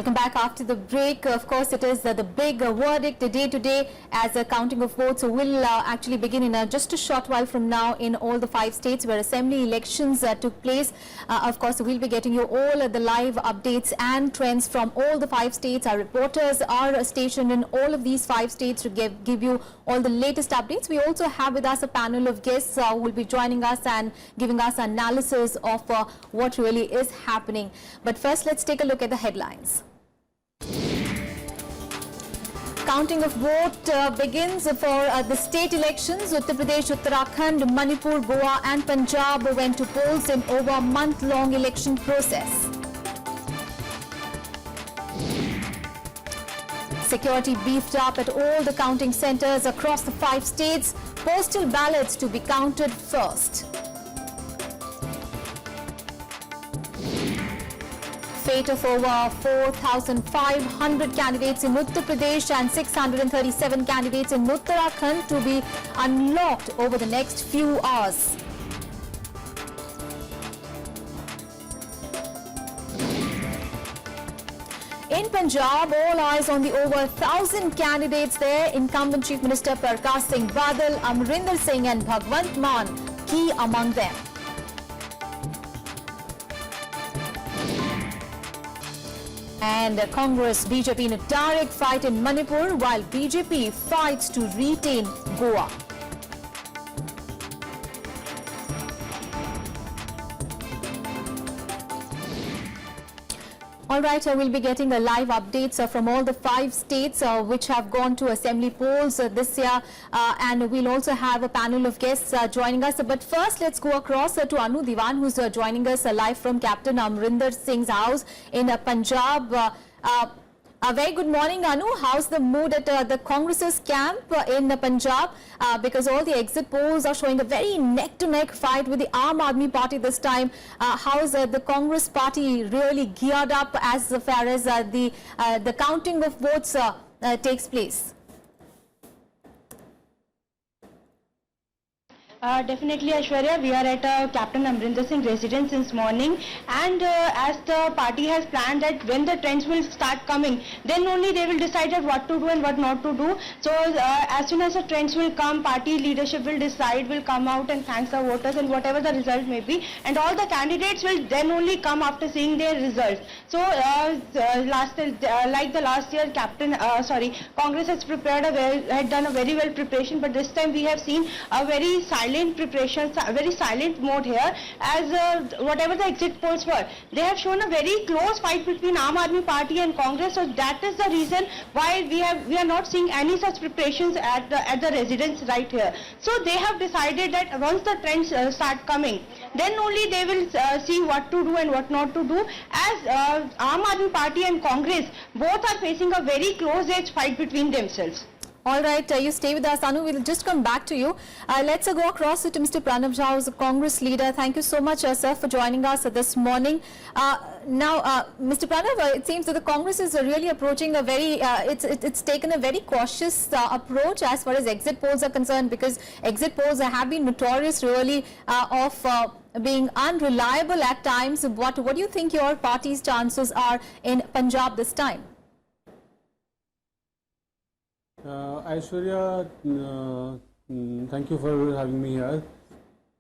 Welcome back after the break. Of course, it is the big verdict day today as the counting of votes will actually begin in just a short while from now in all the 5 states where assembly elections took place. Of course, we'll be getting you all the live updates and trends from all the 5 states. Our reporters are stationed in all of these 5 states to give you all the latest updates. We also have with us a panel of guests who will be joining us and giving us analysis of what really is happening. But first, let's take a look at the headlines. Counting of vote begins for the state elections. Uttar Pradesh, Uttarakhand, Manipur, Goa and Punjab went to polls in over a month-long election process. Security beefed up at all the counting centres across the 5 states. Postal ballots to be counted first. Fate of over 4,500 candidates in Uttar Pradesh and 637 candidates in Uttarakhand to be unlocked over the next few hours. In Punjab, all eyes on the over 1,000 candidates there. Incumbent Chief Minister Prakash Singh Badal, Amrinder Singh and Bhagwant Mann key among them. And Congress BJP in a direct fight in Manipur while BJP fights to retain Goa. All right, we'll be getting the live updates from all the 5 states which have gone to assembly polls this year, and we'll also have a panel of guests joining us. But first, let's go across to Anu Diwan, who's joining us live from Captain Amrinder Singh's house in Punjab. A very good morning, Anu. How's the mood at the Congress's camp in Punjab? Because all the exit polls are showing a very neck-to-neck fight with the Aam Aadmi Party this time. How is the Congress party really geared up as far as the counting of votes takes place? Definitely, Aishwarya, we are at Captain Amrinder Singh residence since morning, and as the party has planned that when the trends will start coming, then only they will decide what to do and what not to do. So as soon as the trends will come, party leadership will decide, will come out and thank the voters and whatever the result may be, and all the candidates will then only come after seeing their results. So like the last year, Congress has prepared had done a very well preparation, but this time we have seen a very silent preparations, a very silent mode here, as whatever the exit polls were, they have shown a very close fight between Aam Aadmi Party and Congress. So that is the reason why we are not seeing any such preparations at the residence right here. So they have decided that once the trends start coming, then only they will see what to do and what not to do, as Aam Aadmi Party and Congress both are facing a very close-edge fight between themselves. All right, you stay with us, Anu. We'll just come back to you. Let's go across to Mr. Pranav Jha, who's a Congress leader. Thank you so much, sir, for joining us this morning. Now, Mr. Pranav, it seems that the Congress is really approaching a very, it's taken a very cautious approach as far as exit polls are concerned, because exit polls have been notorious really of being unreliable at times. What do you think your party's chances are in Punjab this time? Aishwarya, thank you for having me here.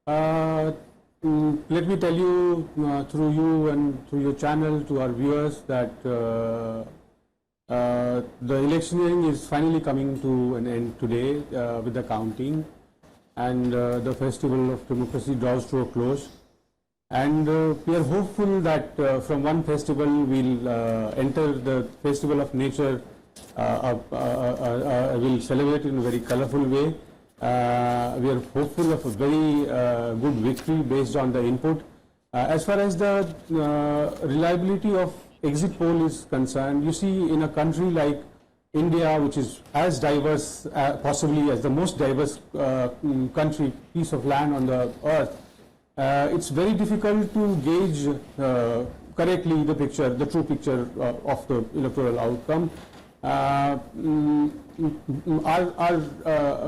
Let me tell you through you and through your channel to our viewers that the electioneering is finally coming to an end today with the counting, and the festival of democracy draws to a close. And we are hopeful that from one festival we'll enter the festival of nature. Will celebrate in a very colorful way. We are hopeful of a very good victory based on the input. As far as the reliability of exit poll is concerned, you see, in a country like India, which is as diverse, possibly as the most diverse country, piece of land on the earth, it's very difficult to gauge correctly the picture, the true picture of the electoral outcome. Our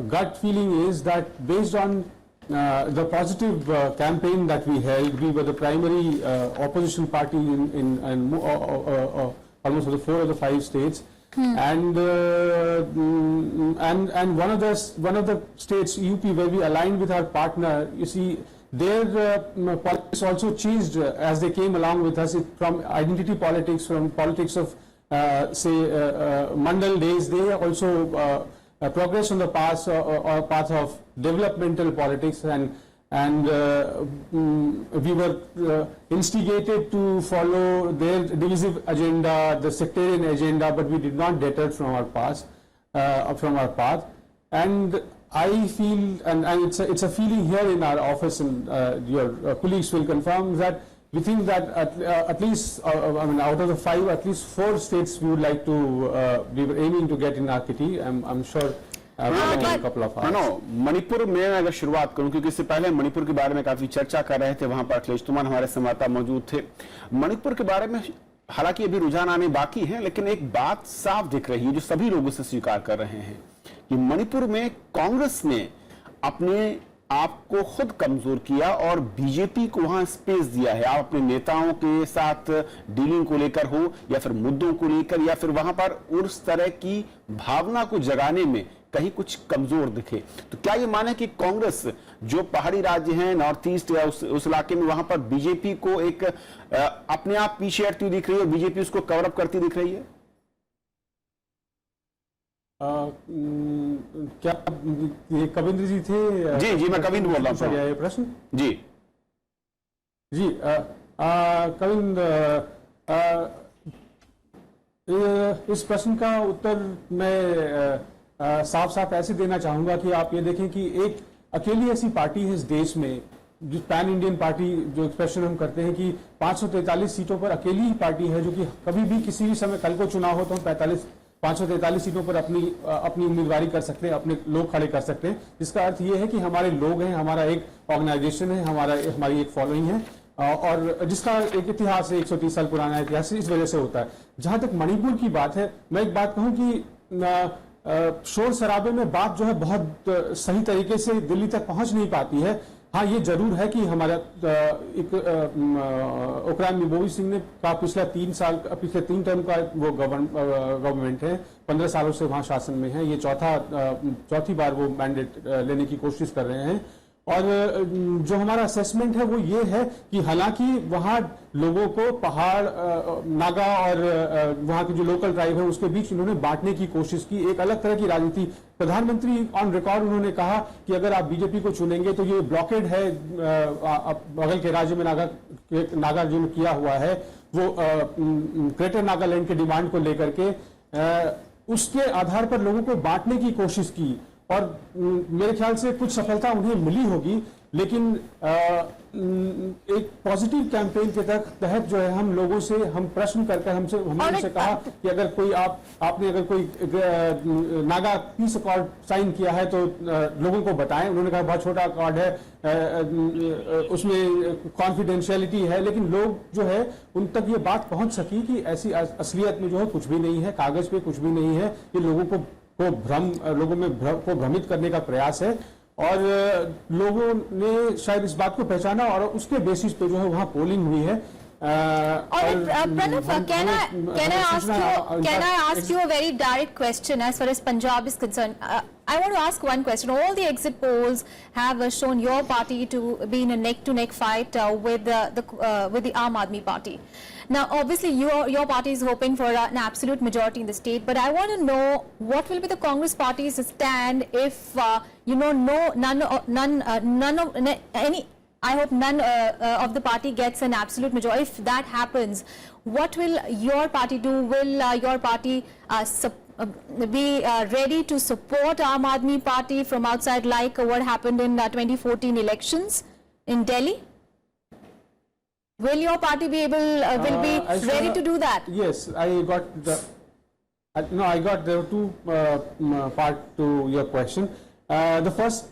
gut feeling is that based on the positive campaign that we held, we were the primary opposition party in almost for the 4 of the 5 states. And one of the states, UP, where we aligned with our partner, you see, their politics also changed as they came along with us from identity politics, from politics of say Mandal days. They also progress on the path of developmental politics, and we were instigated to follow their divisive agenda, the sectarian agenda, but we did not deter from our path. And I feel, and it's a feeling here in our office, and your colleagues will confirm that we think that at least, I mean, out of the 5, at least 4 states we would like to, we were aiming to get in our kitty. I'm sure. Manipur में अगर शुरुआत करूं, क्योंकि इससे पहले मणिपुर के बारे में काफी चर्चा कर रहे थे, वहां पर अखिलेश तुमान हमारे संवाददाता मौजूद थे। मणिपुर के बारे में हालांकि अभी रुझान आने बाकी है, लेकिन एक बात साफ दिख रही है जो सभी लोग इसे स्वीकार कर रहे हैं कि मणिपुर में कांग्रेस ने अपने आप को खुद कमजोर किया और बीजेपी को वहां स्पेस दिया है। आप अपने नेताओं के साथ डीलिंग को लेकर हो या फिर मुद्दों को लेकर, या फिर वहां पर उस तरह की भावना को जगाने में कहीं कुछ कमजोर दिखे। तो क्या ये माने कि कांग्रेस जो पहाड़ी राज्य हैं, नॉर्थ ईस्ट या उस इलाके में, वहां पर बीजेपी को एक अपने आप पीछे हटती दिख रही है और बीजेपी उसको कवर अप करती दिख रही है? क्या ये कविंद्र जी थे? जी, मैं कविंद्र बोल रहा हूँ। ये प्रश्न जी कविंद्र, इस प्रश्न का उत्तर मैं साफ साफ ऐसे देना चाहूंगा कि आप ये देखें कि एक अकेली ऐसी पार्टी है इस देश में, जो पैन इंडियन पार्टी, जो एक्सप्रेशन हम करते हैं कि 543 सीटों पर अकेली ही पार्टी है जो कि कभी भी किसी भी समय, कल को चुनाव हो तो हम 543 सीटों पर अपनी उम्मीदवारी कर सकते हैं, अपने लोग खड़े कर सकते हैं। जिसका अर्थ ये है कि हमारे लोग हैं, हमारा एक ऑर्गेनाइजेशन है, हमारी एक फॉलोइंग है, और जिसका एक इतिहास है, 130 साल पुराना इतिहास, इस वजह से होता है। जहां तक मणिपुर की बात है, मैं एक बात कहूं कि शोर शराबे में बात जो है बहुत सही तरीके से दिल्ली तक पहुंच नहीं पाती है। हाँ, ये जरूर है कि हमारा ओकराम मिबोवी सिंह ने का पिछले 3 टर्म का वो गवर्नमेंट है, 15 सालों से वहां शासन में है, ये चौथी बार वो मैंडेट लेने की कोशिश कर रहे हैं। और जो हमारा असेसमेंट है वो ये है कि हालांकि वहां लोगों को पहाड़, नागा और वहां के जो लोकल ट्राइब है उसके बीच इन्होंने बांटने की कोशिश की, एक अलग तरह की राजनीति। प्रधानमंत्री ऑन रिकॉर्ड उन्होंने कहा कि अगर आप बीजेपी को चुनेंगे तो ये ब्लॉकेड है, बगल के राज्य में नागा जो किया हुआ है वो ग्रेटर नागालैंड के डिमांड को लेकर के उसके आधार पर लोगों को बांटने की कोशिश की, और मेरे ख्याल से कुछ सफलता उन्हें मिली होगी। लेकिन एक पॉजिटिव कैंपेन के तहत जो है हम लोगों से हम प्रश्न करके हमने उनसे कहा कि अगर कोई आपने अगर कोई नागा पीस अकॉर्ड साइन किया है तो लोगों को बताएं। उन्होंने कहा बहुत छोटा अकॉर्ड है, उसमें कॉन्फिडेंशियलिटी है, लेकिन लोग जो है उन तक ये बात पहुंच सकी कि ऐसी असलियत में जो है कुछ भी नहीं है, कागज पे कुछ भी नहीं है। ये लोगों में भ्रमित करने का प्रयास है, और लोगों ने शायद इस बात को पहचाना और उसके बेसिस पे जो है वहां पोलिंग हुई है। Pranav, can I ask you a very direct question as far as Punjab is concerned? I want to ask one question. All the exit polls have shown your party to be in a neck-to-neck fight with the Aam Aadmi Party. Now, obviously, your party is hoping for an absolute majority in the state, but I want to know what will be the Congress party's stand if I hope none of the party gets an absolute majority. If that happens, what will your party do? Will your party be ready to support Aam Aadmi Party from outside, like what happened in 2014 elections in Delhi? Will your party be ready to do that? Yes, I got there are two parts to your question. The first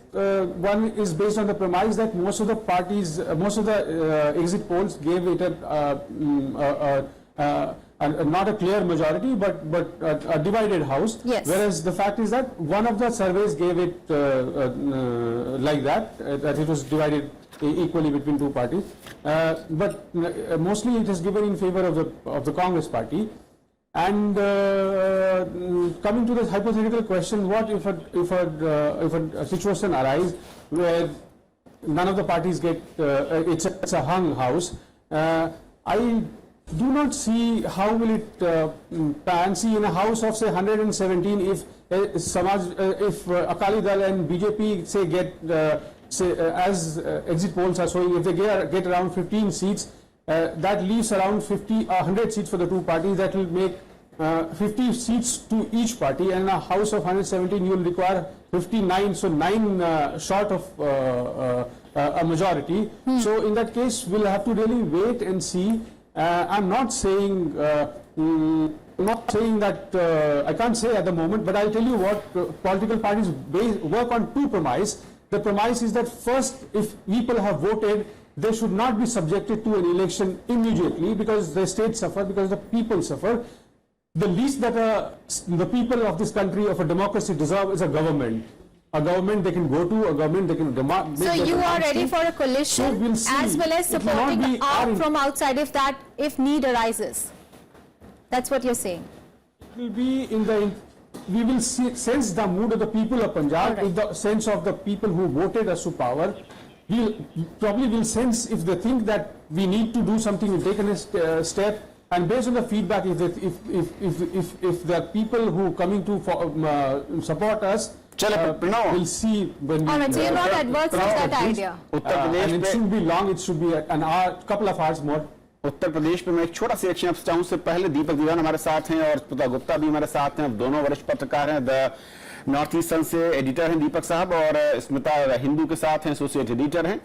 one is based on the premise that most of the exit polls gave it not a clear majority, but a divided house. Yes. Whereas the fact is that one of the surveys gave it like that it was divided equally between two parties. But mostly it is given in favor of the Congress party. And coming to this hypothetical question, what if a situation arises where none of the parties get, it's a hung house, I do not see how will it pan. See, in a house of say 117, if if Akali Dal and BJP say get as exit polls are showing, if they get around 15 seats, that leaves around 100 seats for the two parties. That will make 50 seats to each party, and in a house of 117 you will require 59, so 9 short of a majority. So in that case we'll have to really wait and see. I'm not saying that I can't say at the moment, but I'll tell you what political parties work on two premise. The premise is that first, if people have voted, they should not be subjected to an election immediately because the state suffer, because the people suffer. The least that the people of this country, of a democracy, deserve is a government. A government they can go to, a government they can demand. So you are ready for a coalition, So we'll see. as well as It will not supporting be out our- from outside if need arises. That's what you're saying. Will be in the, we will sense the mood of the people of Punjab, Alright. if the sense of the people who voted us to power. We'll probably will sense if they think that we need to do something, we'll take a step, and based on the feedback, if the people who coming to support us, चलो, Pranav. will see when we, Alright, so you're not adverse to that idea. Uttar and Pradesh it में shouldn't be long, it should be an hour, couple of hours more. Uttar Pradesh में मैं एक छोटा सा action आपसे चाहूं, उससे पहले दीपक दीवान हमारे साथ हैं और स्मिता गुप्ता भी हमारे साथ हैं। दोनों वरिष्ठ पत्रकार हैं, द नॉर्थ ईस्ट सन से एडिटर हैं दीपक साहब, और स्मिता हिंदू के साथ हैं, एसोसिएट एडिटर हैं।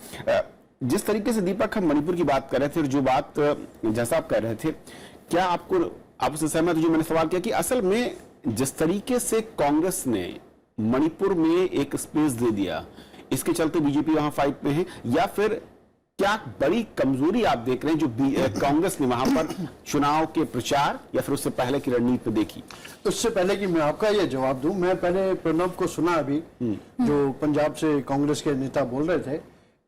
जिस तरीके से दीपक हम मणिपुर की बात कर रहे थे और जो बात जैसा आप कर रहे थे, क्या आप उससे सहमत? जो मैंने सवाल किया कि असल में जिस तरीके से कांग्रेस ने मणिपुर में एक स्पेस दे दिया, इसके चलते बीजेपी वहां फाइट में है, या फिर क्या बड़ी कमजोरी आप देख रहे हैं जो कांग्रेस ने वहां पर चुनाव के प्रचार या फिर उससे पहले की रणनीति में देखी? उससे पहले कि मैं आपका ये जवाब दूं, मैं पहले प्रणव को सुना अभी जो पंजाब से कांग्रेस के नेता बोल रहे थे,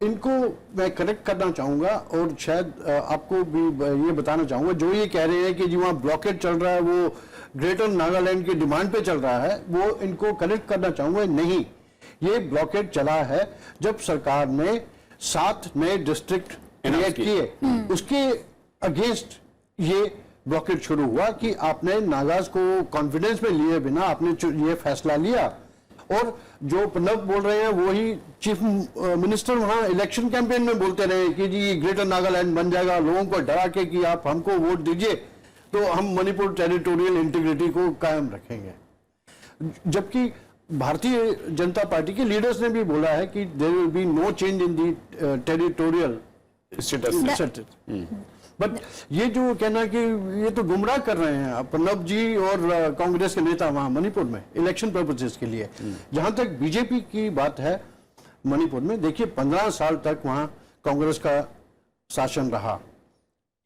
इनको मैं करेक्ट करना चाहूंगा और शायद आपको भी ये बताना चाहूंगा, जो ये कह रहे हैं कि जो वहाँ ब्लॉकेट चल रहा है वो ग्रेटर नागालैंड की डिमांड पे चल रहा है, वो इनको करेक्ट करना चाहूंगा। नहीं, ये ब्लॉकेट चला है जब सरकार ने 7 नए डिस्ट्रिक्ट क्रिएट किए, उसके अगेंस्ट ये ब्लॉकेट शुरू हुआ कि आपने नागाज को कॉन्फिडेंस में लिए बिना आपने ये फैसला लिया। और जो प्रणव बोल रहे हैं वही चीफ मिनिस्टर वहां इलेक्शन कैंपेन में बोलते रहे कि जी ग्रेटर नागालैंड बन जाएगा, लोगों को डरा के कि आप हमको वोट दीजिए तो हम मणिपुर टेरिटोरियल इंटीग्रिटी को कायम रखेंगे। जबकि भारतीय जनता पार्टी के लीडर्स ने भी बोला है कि there will be no change in the territorial status. But ये जो कहना कि ये तो गुमराह कर रहे हैं प्रणब जी और कांग्रेस के नेता वहां मणिपुर में इलेक्शन पर्पसेस के लिए। जहां तक बीजेपी की बात है मणिपुर में, देखिए 15 साल तक वहां कांग्रेस का शासन रहा।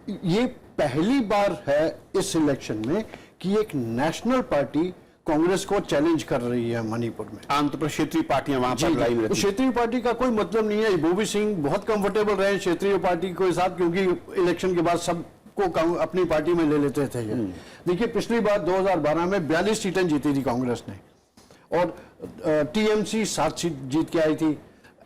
ये पहली बार है इस इलेक्शन में कि एक नेशनल पार्टी कांग्रेस को चैलेंज कर रही है मणिपुर में। आमतौर पर क्षेत्रीय पार्टियां वहां पर लड़ाई में रहती हैं। क्षेत्रीय पार्टी का कोई मतलब नहीं है। बोबी सिंह बहुत कंफर्टेबल रहे क्षेत्रीय पार्टी के साथ, क्योंकि इलेक्शन के बाद सबको अपनी पार्टी में ले लेते थे। देखिए पिछली बार 2012 में 42 सीटें जीती थी कांग्रेस ने, और टीएमसी 7 सीट जीत के आई थी।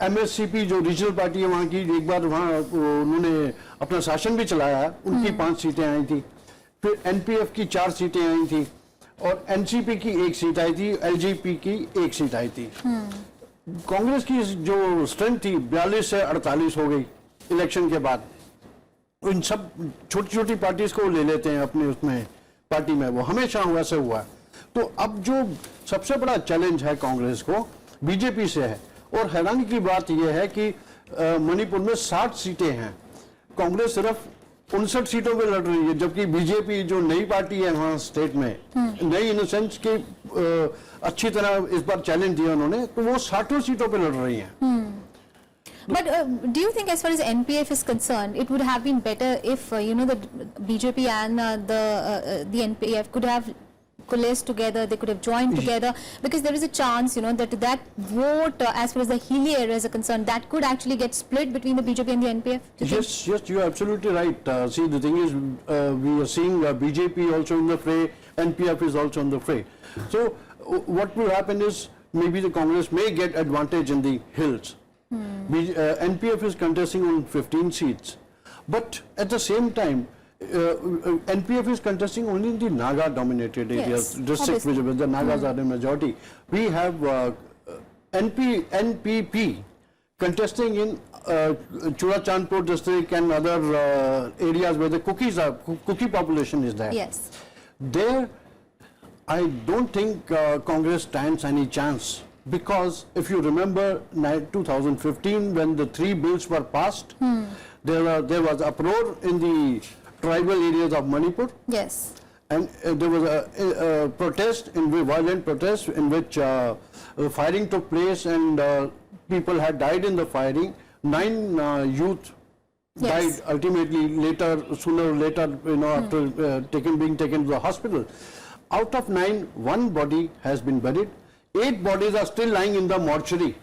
एमएससीपी जो रीजनल पार्टी है वहां की, एक बार वहां उन्होंने अपना शासन भी चलाया, उनकी 5 सीटें आई थी। फिर एनपीएफ की 4 सीटें आई थी और एनसीपी की 1 सीट आई थी, एलजेपी की 1 सीट आई थी। कांग्रेस की जो स्ट्रेंथ थी 42 से 48 हो गई इलेक्शन के बाद। इन सब छोटी छोटी पार्टीज को ले लेते हैं अपने उसमें पार्टी में, वो हमेशा वैसे हुआ। तो अब जो सबसे बड़ा चैलेंज है कांग्रेस को बीजेपी से है, और हैरानी की बात यह है कि मणिपुर में 60 सीटें हैं, कांग्रेस सिर्फ 59 सीटों पे लड़ रही है, जबकि बीजेपी जो नई पार्टी है वहां स्टेट में, नई इन द सेंस के अच्छी तरह इस बार चैलेंज दिया उन्होंने, तो वो 60 सीटों पे लड़ रही हैं। But do you think, as far as NPF is concerned, it would have been better if the BJP and the NPF could have coalesced together, they could have joined together, because there is a chance, you know, that vote, as far as the Hilly area is concerned, that could actually get split between the BJP and the NPF. Do you think? Yes, you are absolutely right. See, the thing is, we are seeing BJP also in the fray, NPF is also in the fray. So, what will happen is, maybe the Congress may get advantage in the hills. NPF is contesting on 15 seats. But at the same time, NPF is contesting only in the Naga-dominated areas, Yes, districts obviously. where the Nagas are in majority. We have NPP contesting in Churachandpur district and other areas where the Kuki population is there. Yes. There, I don't think Congress stands any chance, because if you remember 2015 when the 3 bills were passed, there was uproar in the tribal areas of Manipur, Yes. and there was a protest, violent protest in which firing took place, and people had died in the firing. 9 youth Yes. died ultimately sooner or later, after being taken to the hospital. Out of 9, 1 body has been buried. 8 bodies are still lying in the mortuary.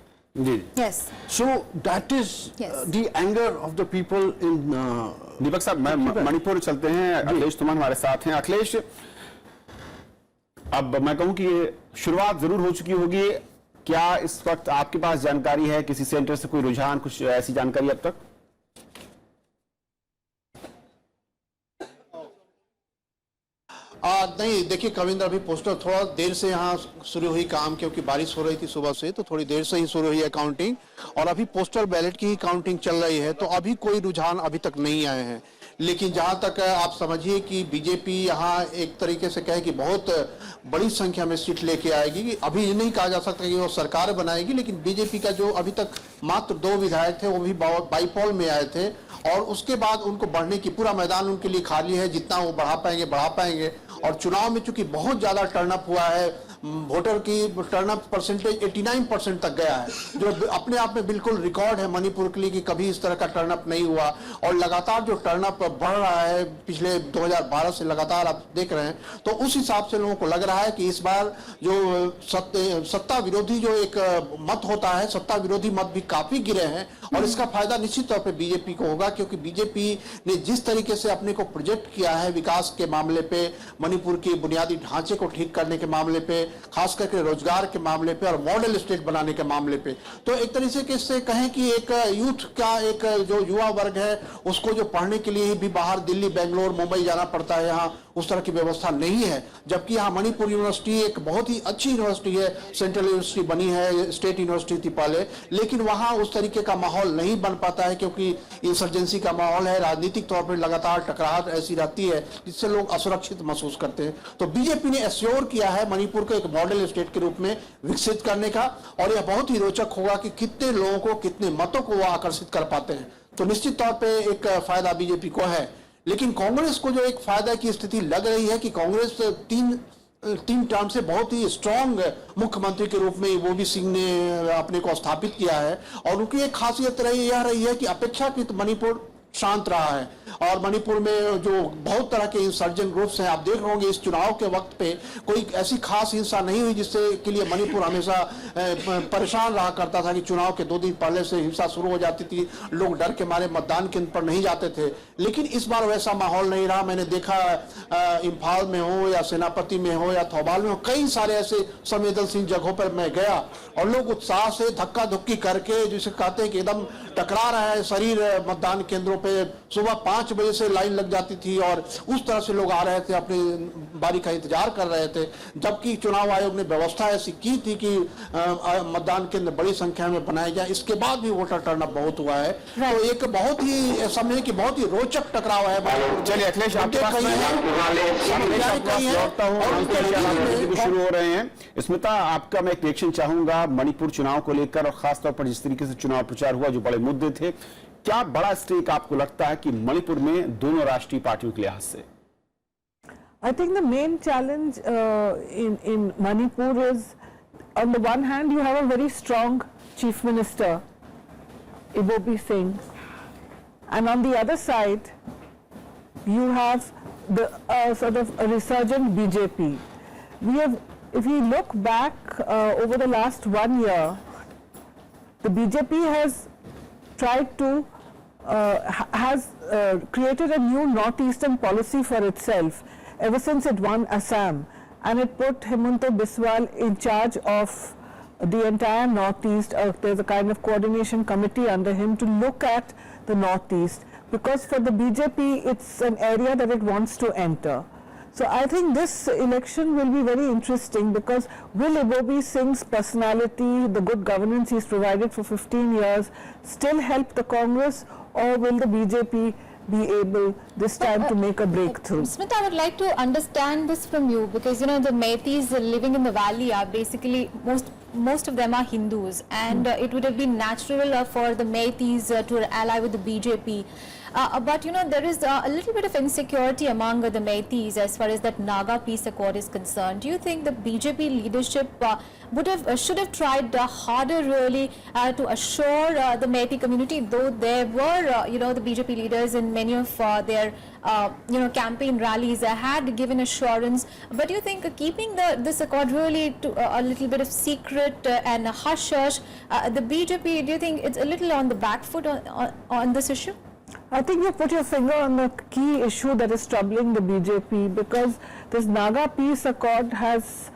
Yes. So that is Yes. the anger of the people in. दीपक साहब, मैं मणिपुर चलते हैं। अखिलेश तुमान हमारे साथ हैं। अखिलेश, अब मैं कहूं कि ये शुरुआत जरूर हो चुकी होगी, क्या इस वक्त आपके पास जानकारी है, किसी सेंटर से कोई रुझान, कुछ ऐसी जानकारी अब तक? नहीं, देखिए कविंदर, अभी पोस्टर थोड़ा देर से यहाँ शुरू हुई काम, क्योंकि बारिश हो रही थी सुबह से, तो थोड़ी देर से ही शुरू हुई है काउंटिंग, और अभी पोस्टल बैलेट की ही काउंटिंग चल रही है, तो अभी कोई रुझान अभी तक नहीं आए हैं। लेकिन जहां तक आप समझिए कि बीजेपी यहाँ एक तरीके से कहे कि बहुत बड़ी संख्या में सीट लेके आएगी। अभी ये नहीं कहा जा सकता कि वो सरकार बनाएगी, लेकिन बीजेपी का जो अभी तक मात्र 2 विधायक थे वो भी बाईपोल में आए थे, और उसके बाद उनको बढ़ने की पूरा मैदान उनके लिए खाली है, जितना वो बढ़ा पाएंगे। और चुनाव में चूंकि बहुत ज्यादा टर्नअप हुआ है, वोटर की टर्नअप परसेंटेज 89% तक गया है, जो अपने आप में बिल्कुल रिकॉर्ड है मणिपुर के लिए कि कभी इस तरह का टर्नअप नहीं हुआ। और लगातार जो टर्नअप बढ़ रहा है पिछले 2012 से लगातार आप देख रहे हैं, तो उस हिसाब से लोगों को लग रहा है कि इस बार जो सत्ता विरोधी जो एक मत होता है, सत्ता विरोधी मत भी काफी गिरे हैं, और इसका फायदा निश्चित तौर पर बीजेपी को होगा, क्योंकि बीजेपी ने जिस तरीके से अपने को प्रोजेक्ट किया है विकास के मामले पे, मणिपुर के बुनियादी ढांचे को ठीक करने के मामले पे, खास करके रोजगार के मामले पे और मॉडल स्टेट बनाने के मामले पे, तो एक तरीके से कहें कि एक यूथ का एक जो युवा वर्ग है उसको जो पढ़ने के लिए भी बाहर दिल्ली, बेंगलोर, मुंबई जाना पड़ता है, यहाँ उस तरह की व्यवस्था नहीं है। जबकि यहाँ मणिपुर यूनिवर्सिटी एक बहुत ही अच्छी यूनिवर्सिटी है, सेंट्रल यूनिवर्सिटी बनी है, स्टेट यूनिवर्सिटी थी पहले, लेकिन वहाँ उस तरीके का माहौल नहीं बन पाता है, क्योंकि इंसर्जेंसी का माहौल है, राजनीतिक तौर पर लगातार टकराहट ऐसी रहती है जिससे लोग असुरक्षित महसूस करते हैं। तो बीजेपी ने एश्योर किया है मणिपुर को एक मॉडल स्टेट के रूप में विकसित करने का, और यह बहुत ही रोचक होगा कि कितने लोगों को, कितने मतों को वो आकर्षित कर पाते हैं। तो निश्चित तौर पे एक फायदा बीजेपी को है। लेकिन कांग्रेस को जो एक फायदा की स्थिति लग रही है कि कांग्रेस तीन टर्म से बहुत ही स्ट्रांग मुख्यमंत्री के रूप में वो भी सिंह ने अपने को स्थापित किया है, और उनकी एक खासियत यह रही है कि अपेक्षाकृत मणिपुर शांत रहा है, और मणिपुर में जो बहुत तरह के इंसर्जन ग्रुप्स हैं, आप देख रहे होंगे इस चुनाव के वक्त पे कोई ऐसी खास हिंसा नहीं हुई जिससे के लिए मणिपुर हमेशा परेशान रहा करता था कि चुनाव के 2 दिन पहले से हिंसा शुरू हो जाती थी, लोग डर के मारे मतदान केंद्र पर नहीं जाते थे। लेकिन इस बार वैसा माहौल नहीं रहा। मैंने देखा इम्फाल में हो या सेनापति में हो या थौबाल में हो, कई सारे ऐसे संवेदनशील जगहों पर मैं गया, और लोग उत्साह से धक्का धुक्की करके, जिसे कहते हैं कि एकदम टकरा रहा है शरीर मतदान केंद्रों पे। सुबह 5 बजे से लाइन लग जाती थी, और उस तरह से लोग आ रहे थे, अपनी बारी का इंतजार कर रहे थे। जबकि चुनाव आयोग ने व्यवस्था ऐसी की थी कि मतदान केंद्र बड़ी संख्या में बनाए जाए, इसके बाद भी वोटर टर्नअप बहुत हुआ है। तो एक बहुत ही समय की बहुत ही रोचक टकराव है। चलिए अखिलेश, आपके पास शुरू हो रहे हैं। स्मिता, आपका मैं एक रिएक्शन चाहूंगा मणिपुर चुनाव को लेकर, और खासतौर पर जिस तरीके से चुनाव प्रचार हुआ, जो बड़े मुद्दे थे, क्या बड़ा स्टेक आपको लगता है कि मणिपुर में दोनों राष्ट्रीय पार्टियों के लिहाज से? I think the main challenge in Manipur is, on the one hand, you have a very strong Chief Minister, Ibobi Singh, and on the other side, you have the sort of a resurgent BJP. if we look back over the last 1 year, the BJP has tried to created a new northeastern policy for itself ever since it won Assam, and it put Himanta Biswal in charge of the entire northeast. There's a kind of coordination committee under him to look at the northeast, because for the BJP it's an area that it wants to enter. So I think this election will be very interesting, because will Ibobi Singh's personality, the good governance he's provided for 15 years, still help the Congress, or will the BJP be able this time to make a breakthrough? Smita, I would like to understand this from you, because you know the Meiteis living in the valley are basically most of them are Hindus, and it would have been natural for the Meiteis to ally with the BJP. But you know there is a little bit of insecurity among the Meiteis as far as that Naga peace accord is concerned. Do you think the BJP leadership should have tried harder really to assure the Meitei community, though there were you know the BJP leaders in many of their you know campaign rallies had given assurance, but do you think keeping this accord really to a little bit of secret and hush hush, the BJP, do you think it's a little on the back foot on this issue? I think you put your finger on the key issue that is troubling the BJP, because this Naga peace accord has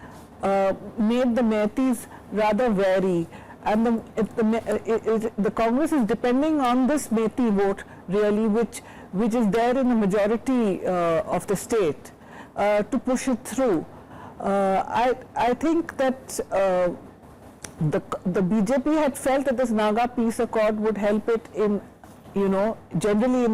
made the Meiteis rather wary, and the Congress is depending on this Meitei vote really, which is there in the majority of the state, to push it through. I think that the BJP had felt that this Naga peace accord would help it in, you know, generally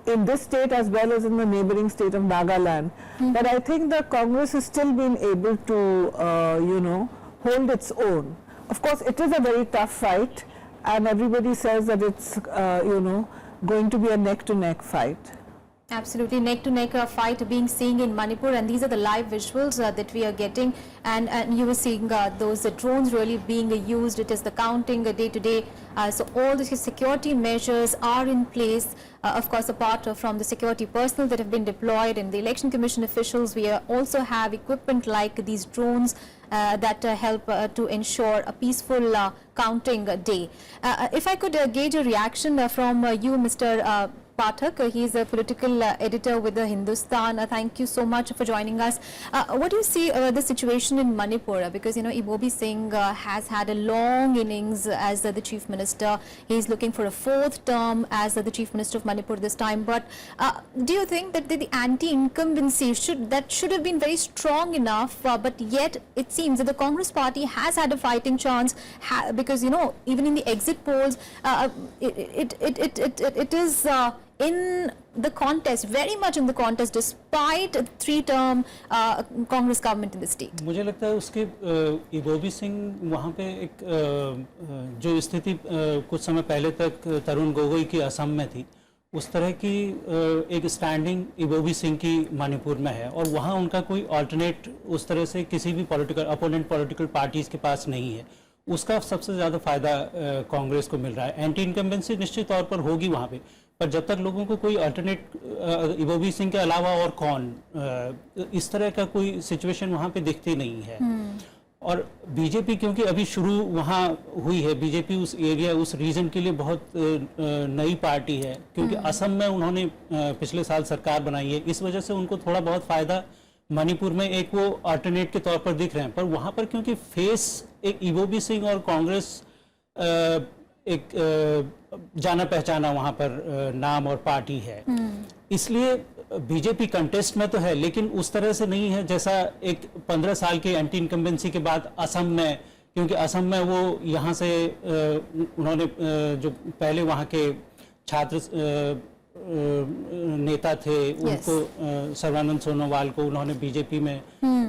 in this state as well as in the neighboring state of Nagaland. But I think the Congress has still been able to, you know, hold its own. Of course, it is a very tough fight, and everybody says that it's, you know, going to be a neck-to-neck fight. Absolutely, neck-to-neck fight being seen in Manipur, and these are the live visuals that we are getting, and you were seeing those drones really being used. It is the counting day to day, so all the security measures are in place. Of course, apart from the security personnel that have been deployed and the Election Commission officials, we also have equipment like these drones that help to ensure a peaceful counting day. If I could gauge a reaction from you, Mr. Pathak, he is a political editor with the Hindustan. Thank you so much for joining us. What do you see the situation in Manipur? Because you know Ibobi Singh has had a long innings as the chief minister. He is looking for a 4th term as the chief minister of Manipur this time. But do you think that the anti-incumbency should have been very strong enough? But yet it seems that the Congress party has had a fighting chance, because you know even in the exit polls, it is in the contest, very much in the contest, despite a 3-term Congress government in the state. मुझे लगता है उसके इबोबी सिंह वहाँ पे एक जो स्थिति कुछ समय पहले तक तरुण गोगोई की असम में थी, उस तरह की एक स्टैंडिंग इबोबी सिंह की मणिपुर में है, और वहाँ उनका कोई अल्टरनेट उस तरह से किसी भी अपोनेंट पॉलिटिकल पार्टीज के पास नहीं है. उसका सबसे ज़्यादा फायदा कांग्रेस को मिल रहा है. एंटी इनकम्बेंसी निश्चित तौर पर होगी वहाँ पे, पर जब तक लोगों को कोई अल्टरनेट इबोबी सिंह के अलावा और कौन, इस तरह का कोई सिचुएशन वहाँ पे दिखती नहीं है. और बीजेपी क्योंकि अभी शुरू वहाँ हुई है, बीजेपी उस एरिया उस रीजन के लिए बहुत नई पार्टी है, क्योंकि असम में उन्होंने पिछले साल सरकार बनाई है, इस वजह से उनको थोड़ा बहुत फायदा मणिपुर में एक वो अल्टरनेट के तौर पर दिख रहे हैं. पर वहाँ पर क्योंकि फेस एक इबोबी सिंह और कांग्रेस एक जाना पहचाना वहाँ पर नाम और पार्टी है, इसलिए बीजेपी कंटेस्ट में तो है, लेकिन उस तरह से नहीं है जैसा एक 15 साल के एंटी इनकम्बेंसी के बाद असम में, क्योंकि असम में वो यहाँ से उन्होंने जो पहले वहाँ के छात्र नेता थे उनको सर्बानंद सोनोवाल को उन्होंने बीजेपी में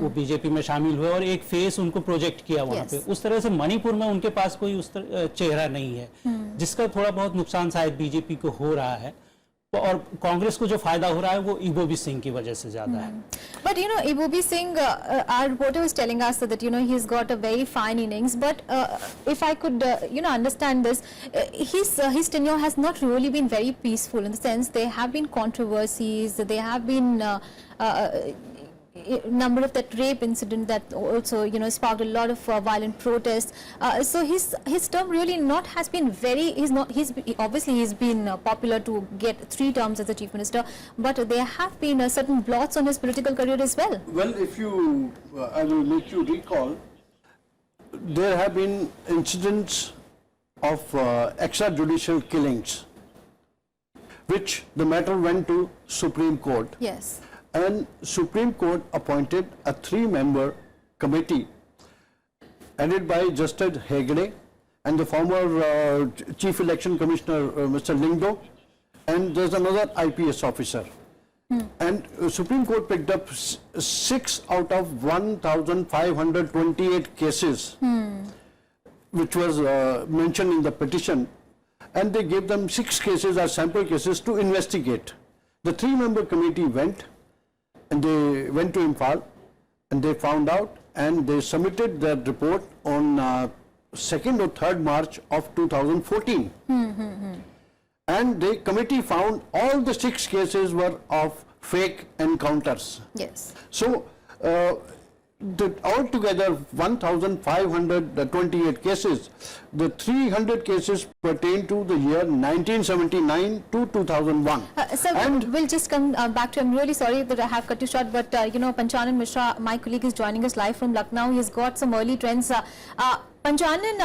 वो बीजेपी में शामिल हुए और एक फेस उनको प्रोजेक्ट किया वहाँ पे. उस तरह से मणिपुर में उनके पास कोई उस चेहरा नहीं है, जिसका थोड़ा बहुत नुकसान शायद बीजेपी को हो रहा है, और कांग्रेस को जो फायदा हो रहा है वो इबोबी सिंह की वजह से ज्यादा है. But you know, Ibobi Singh, our reporter was telling us that you know he's got a very fine innings. But if I could you know understand this, his tenure has not really been very peaceful, in the sense there have been controversies, there have been number of that rape incident that also, you know, sparked a lot of violent protests. So his term really not has been very, obviously he's been popular to get 3 terms as a chief minister, but there have been certain blots on his political career as well. Well, if you, I will make you recall, there have been incidents of extrajudicial killings, which the matter went to Supreme Court. Yes. And Supreme Court appointed a 3-member committee headed by Justice Hegde and the former Chief Election Commissioner Mr. Lingdo, and there's another IPS officer. And Supreme Court picked up 6 out of 1,528 cases, which was mentioned in the petition, and they gave them 6 cases as sample cases to investigate. The 3-member committee went, and they went to Imphal, and they found out, and they submitted their report on 2nd or 3rd March of 2014. And the committee found all the 6 cases were of fake encounters. Yes. So, altogether 1,528 cases, the 300 cases pertain to the year 1979 to 2001. Sir, we'll just come back to, I'm really sorry that I have cut you short, but you know, Panchanan Mishra, my colleague, is joining us live from Lucknow. He's got some early trends. Panchanan,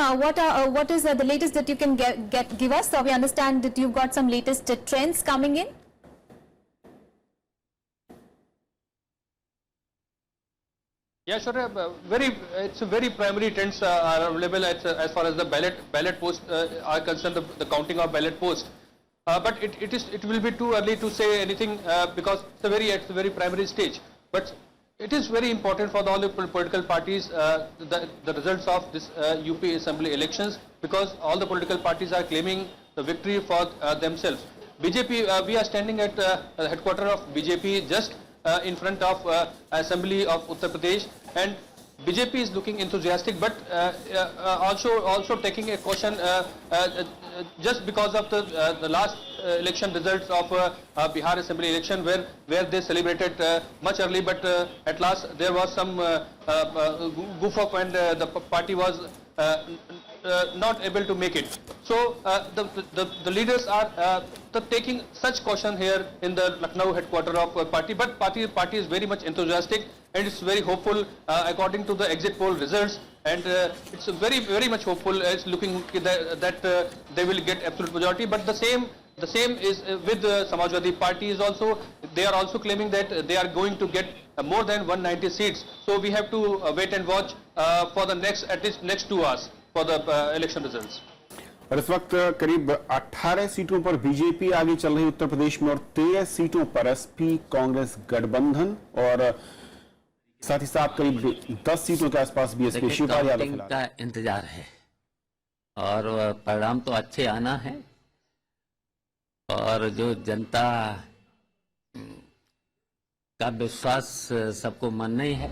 what is the latest that you can give us? We understand that you've got some latest trends coming in. Yeah, sure. It's very primary trends are available as far as the ballot post are concerned, the counting of ballot post. But it will be too early to say anything because it's a very primary stage. But it is very important for all the political parties the results of this UP Assembly elections, because all the political parties are claiming the victory for themselves. BJP, we are standing at the headquarters of BJP just in front of Assembly of Uttar Pradesh, and BJP is looking enthusiastic, but also taking a caution just because of the last election results of Bihar Assembly election, where they celebrated much early, but at last there was some goof up, and the party was not able to make it. So the leaders are taking such caution here in the Lucknow headquarters of party, but party is very much enthusiastic, and it's very hopeful according to the exit poll results, and it's very much hopeful. It's looking that they will get absolute majority. But the same is with the Samajwadi Party is also, they are also claiming that they are going to get more than 190 seats. So we have to wait and watch for the at least next 2 hours for the election results. और इस वक्त करीब 18 सीटों पर BJP आगे चल रही उत्तर प्रदेश में, और 13 सीटों पर एसपी कांग्रेस गठबंधन, और साथ ही साथ करीब 10 सीटों के आसपास बीएसपी शिवपाल यादव का इंतजार है, और परिणाम तो अच्छे आना है, और जो जनता का विश्वास सबको मानना ही है,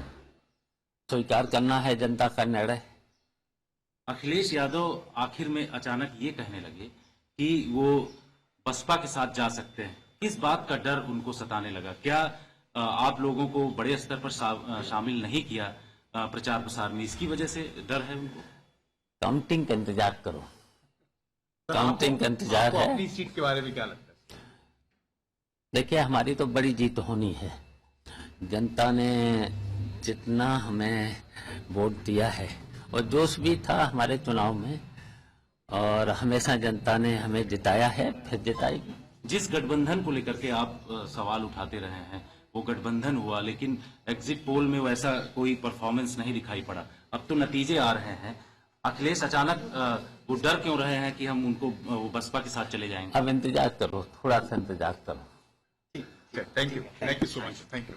स्वीकार करना है जनता का निर्णय। अखिलेश यादव आखिर में अचानक ये कहने लगे कि वो बसपा के साथ जा सकते हैं। किस बात का डर उनको सताने लगा? क्या आप लोगों को बड़े स्तर पर शामिल नहीं किया प्रचार प्रसार में, इसकी वजह से डर है उनको? काउंटिंग का इंतजार करो, काउंटिंग का इंतजार है। अपनी सीट के बारे में क्या लगता है? देखिए, हमारी तो बड़ी जीत होनी है। जनता ने जितना हमें वोट दिया है और जोश भी था हमारे चुनाव में, और हमेशा जनता ने हमें जिताया है, फिर जिताएगी। जिस गठबंधन को लेकर के आप सवाल उठाते रहे हैं, वो गठबंधन हुआ, लेकिन एग्जिट पोल में वैसा कोई परफॉर्मेंस नहीं दिखाई पड़ा। अब तो नतीजे आ रहे हैं। अखिलेश अचानक वो डर क्यों रहे हैं कि हम उनको वो बसपा के साथ चले जाएंगे? अब इंतजार करो, थोड़ा सा इंतजार करो। Thank you so much, thank you.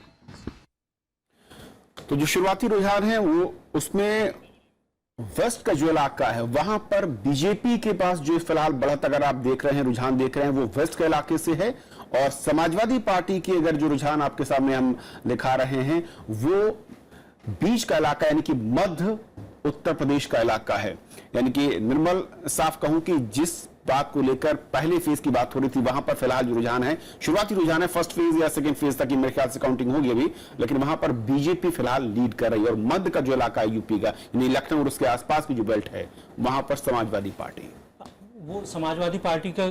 तो जो शुरुआती रुझान है वो उसमें वेस्ट का जो इलाका है वहां पर बीजेपी के पास जो फिलहाल बढ़त अगर आप देख रहे हैं, रुझान देख रहे हैं, वो वेस्ट के इलाके से है, और समाजवादी पार्टी की अगर जो रुझान आपके सामने हम दिखा रहे हैं वो बीच का इलाका यानी कि मध्य उत्तर प्रदेश का इलाका है। यानी कि निर्मल साफ कहूं कि जिस बात को लेकर पहले फेज की बात हो रही थी, वहां पर फिलहाल जो रुझान है, शुरुआती रुझान है, फर्स्ट फेज या सेकंड फेज तक की मेरे ख्याल से काउंटिंग होगी अभी, लेकिन वहां पर बीजेपी फिलहाल लीड कर रही है और मध्य का जो इलाका है यूपी का, यानी लखनऊ और उसके आसपास की जो बेल्ट है, वहां पर समाजवादी पार्टी, वो समाजवादी पार्टी का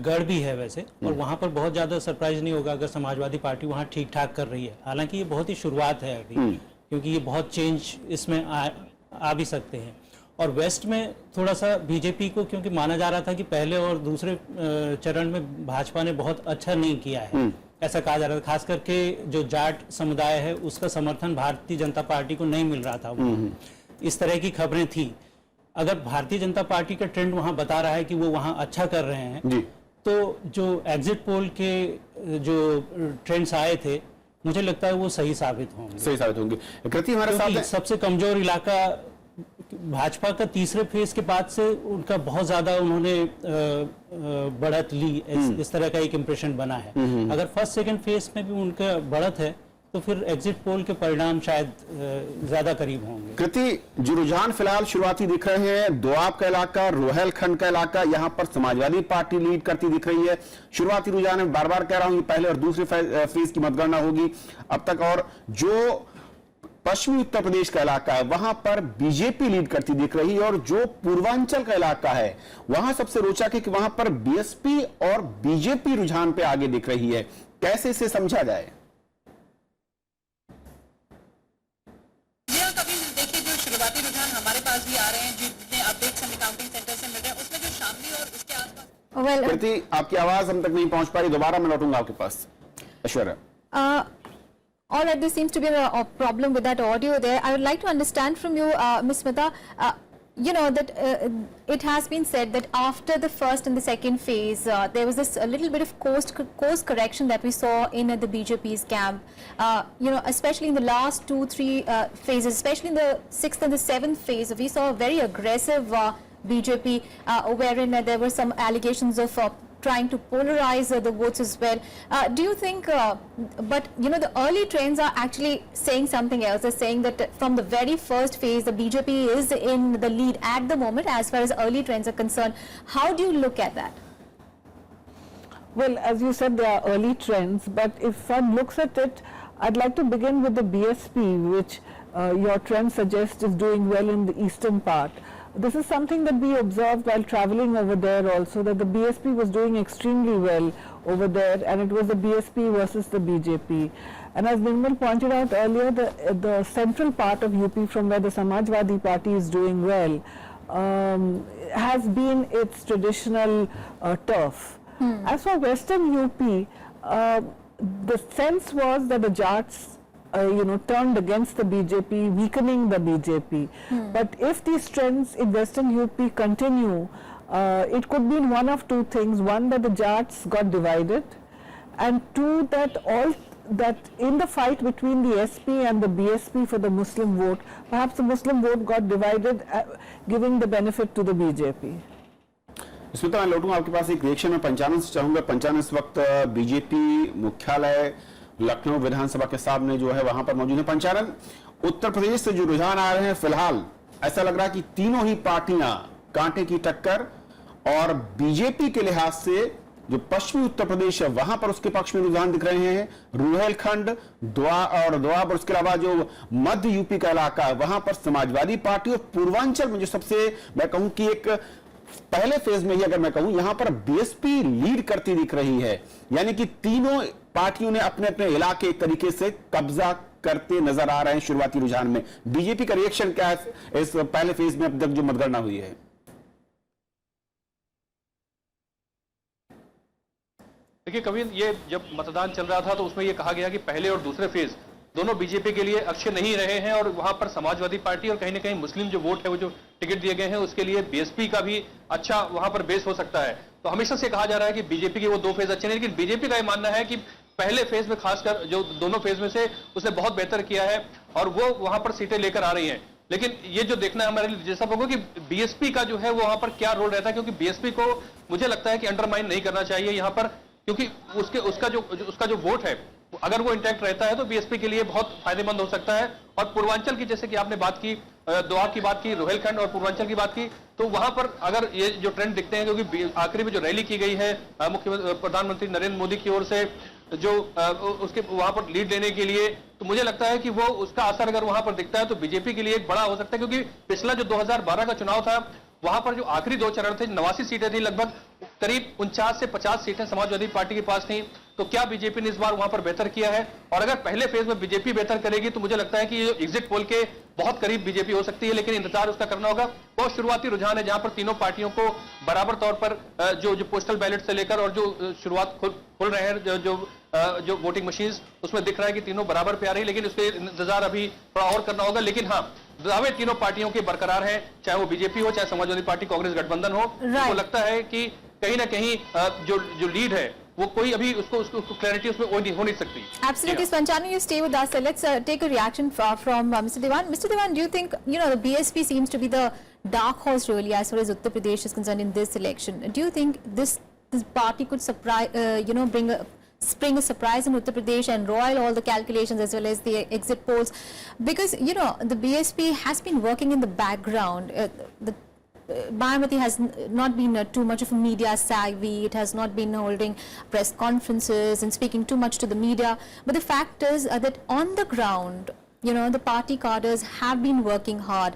गढ़ भी है वैसे, और वहाँ पर बहुत ज़्यादा सरप्राइज नहीं होगा अगर समाजवादी पार्टी वहाँ ठीक ठाक कर रही है। हालांकि ये बहुत ही शुरुआत है अभी, क्योंकि ये बहुत चेंज इसमें आ भी सकते हैं। और वेस्ट में थोड़ा सा बीजेपी को, क्योंकि माना जा रहा था कि पहले और दूसरे चरण में भाजपा ने बहुत अच्छा नहीं किया है, ऐसा कहा जा रहा था। खास करके जो जाट समुदाय है उसका समर्थन भारतीय जनता पार्टी को नहीं मिल रहा था, इस तरह की खबरें थी। अगर भारतीय जनता पार्टी का ट्रेंड वहां बता रहा है कि वो वहां अच्छा कर रहे हैं, तो जो एग्जिट पोल के जो ट्रेंड्स आए थे, मुझे लगता है वो सही साबित होंगे। कृति हमारे साथ सबसे कमजोर इलाका भाजपा का तीसरे फेज के बाद से उनका बहुत ज्यादा उन्होंने बढ़त ली, इस तरह का एक इंप्रेशन बना है। अगर फर्स्ट सेकंड फेज में भी उनका बढ़त है तो फिर एग्जिट पोल के परिणाम शायद ज्यादा करीब होंगे। कृति, जो रुझान फिलहाल शुरुआती दिख रहे हैं, दोआब का इलाका, रोहेलखंड का इलाका, यहां पर समाजवादी पार्टी लीड करती दिख रही है। शुरुआती रुझान है, बार बार कह रहा हूं, पहले और दूसरे फेज की मतगणना होगी अब तक। और जो पश्चिमी उत्तर प्रदेश का इलाका है, वहां पर बीजेपी लीड करती दिख रही है, और जो पूर्वांचल का इलाका है वहां सबसे रोचक है कि वहां पर बीएसपी और बीजेपी रुझान पे आगे दिख रही है। कैसे इसे समझा जाए? देखिए, जो शुरुआती रुझान हमारे पास भी आ रहे हैं, जितने अपडेट्स हमें काउंटिंग सेंटर से मिल रहे हैं, उसमें जो शामली और उसके आसपास। कृति, आपकी आवाज हम तक नहीं पहुंच पा रही, दोबारा मैं लौटूंगा आपके पास। Aishwarya, all right, there seems to be a problem with that audio there. I would like to understand from you, Ms. Smita, you know that it has been said that after the first and the second phase, there was this a little bit of course correction that we saw in the BJP's camp. You know, especially in the last 2-3 phases, especially in the 6th and the 7th phase, we saw a very aggressive BJP, wherein there were some allegations of trying to polarize the votes as well. Do you think, but you know, the early trends are actually saying something else. They're saying that from the very first phase, the BJP is in the lead at the moment as far as early trends are concerned. How do you look at that? Well, as you said, there are early trends, but if one looks at it, I'd like to begin with the BSP, which your trend suggests is doing well in the eastern part. This is something that we observed while traveling over there also, that the BSP was doing extremely well over there, and it was the BSP versus the BJP. And as Nirmal pointed out earlier, the central part of UP, from where the Samajwadi Party is doing well, has been its traditional turf. As for Western UP, the sense was that the Jats you know, turned against the BJP, weakening the BJP. But if these trends in Western UP continue, it could mean one of two things. One, that the Jats got divided, and two, that in the fight between the SP and the BSP for the Muslim vote, perhaps the Muslim vote got divided, giving the benefit to the BJP. Smita, मैं लौटूंगा आपके पास एक reaction में पंचानन से चाहूंगा। पंचानन इस वक्त BJP मुख्यालय लखनऊ विधानसभा के सामने जो है वहां पर मौजूद है। पंचानन, उत्तर प्रदेश से जो रुझान आ रहे हैं, फिलहाल ऐसा लग रहा है कि तीनों ही पार्टियां कांटे की टक्कर, और बीजेपी के लिहाज से जो पश्चिमी उत्तर प्रदेश है वहां पर उसके पक्ष में रुझान दिख रहे हैं। रुहेलखंड, दोआब और उसके अलावा जो मध्य यूपी का इलाका है वहां पर समाजवादी पार्टी, और पूर्वांचल में जो सबसे मैं कहूं कि एक पहले फेज में ही अगर मैं कहूं, यहां पर बीएसपी लीड करती दिख रही है। यानी कि तीनों पार्टियों ने अपने अपने इलाके एक तरीके से कब्जा करते नजर आ रहे हैं शुरुआती रुझान में। बीजेपी का रिएक्शन क्या है इस पहले फेज में अब तक जो मतगणना हुई है? देखिए कविन, ये जब मतदान चल रहा था तो उसमें ये कहा गया कि पहले और दूसरे फेज दोनों बीजेपी के लिए अक्षय नहीं रहे हैं, और वहां पर समाजवादी पार्टी और कहीं ना कहीं मुस्लिम जो वोट है, वो जो टिकट दिए गए हैं, उसके लिए बीएसपी का भी अच्छा वहां पर बेस हो सकता है। तो हमेशा से कहा जा रहा है कि बीजेपी के वो दो फेज अच्छे नहीं, लेकिन बीजेपी का यह मानना है कि पहले फेज में खासकर जो दोनों फेज में से उसने बहुत बेहतर किया है और वो वहां पर सीटें लेकर आ रही हैं। लेकिन ये जो देखना है हमारे लिए दिलचस्प होगा कि बीएसपी का जो है वो वहां पर क्या रोल रहता है, क्योंकि बीएसपी को मुझे लगता है कि अंडरमाइन नहीं करना चाहिए यहां पर, क्योंकि उसका जो वोट है अगर वो इंटैक्ट रहता है तो बीएसपी के लिए बहुत फायदेमंद हो सकता है। और पूर्वांचल की, जैसे कि आपने बात की, दोआब की बात की, रोहिलखंड और पूर्वांचल की बात की, तो वहां पर अगर ये जो ट्रेंड दिखते हैं, क्योंकि आखिरी में जो रैली की गई है प्रधानमंत्री नरेंद्र मोदी की ओर से, जो उसके वहां पर लीड लेने के लिए, तो मुझे लगता है कि वो उसका असर अगर वहां पर दिखता है तो बीजेपी के लिए एक बड़ा हो सकता है। क्योंकि पिछला जो 2012 का चुनाव था, वहां पर जो आखिरी 2 चरण थे, 89 सीटें थी, लगभग करीब 49 से 50 सीटें समाजवादी पार्टी के पास थी। तो क्या बीजेपी ने इस बार वहां पर बेहतर किया है? और अगर पहले फेज में बीजेपी बेहतर करेगी तो मुझे लगता है कि ये एग्जिट पोल के बहुत करीब बीजेपी हो सकती है, लेकिन इंतजार उसका करना होगा। बहुत शुरुआती रुझान है जहां पर तीनों पार्टियों को बराबर तौर पर जो पोस्टल बैलेट से लेकर और जो शुरुआत खुल रहे हैं जो वोटिंग मशीन्स, उसमें दिख रहा है कि तीनों बराबर पे आ रही है, लेकिन उसके इंतजार अभी थोड़ा और करना होगा। लेकिन हाँ, दावे तीनों पार्टियों के बरकरार हैं, चाहे वो बीजेपी हो, चाहे समाजवादी पार्टी कांग्रेस गठबंधन हो। तो लगता है कि कहीं ना कहीं जो लीड है वो कोई अभी उसको क्लैरिटी उसमें हो नहीं सकती। Absolutely, Spanchanu, you stay with us. So let's take a reaction from Mr. Dewan. Mr. Dewan, do you think, the BSP seems to be the dark horse really as far as Uttar Pradesh is concerned in this election? Do you think this party could surprise, spring a surprise in Uttar Pradesh and roil all the calculations as well as the exit polls? Because, the BSP has been working in the background. Mayawati has not been too much of a media savvy. It has not been holding press conferences and speaking too much to the media. But the fact is that on the ground, the party cadres have been working hard.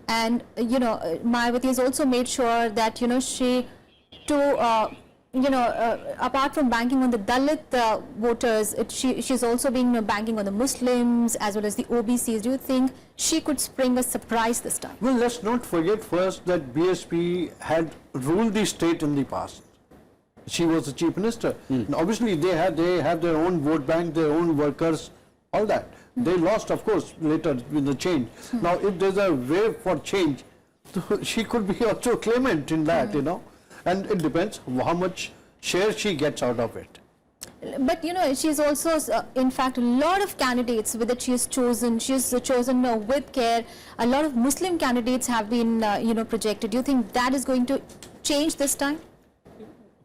And, Mayawati has also made sure that, apart from banking on the Dalit voters, she's also been banking on the Muslims as well as the OBCs. Do you think she could spring a surprise this time? Well, let's not forget first that BSP had ruled the state in the past. She was the chief minister. And obviously, they have their own vote bank, their own workers, all that. They lost, of course, later with the change. Now, if there's a way for change, she could be also claimant in that, and it depends how much share she gets out of it. But she's also in fact a lot of candidates that she has chosen with care. A lot of Muslim candidates have been projected. Do you think that is going to change this time?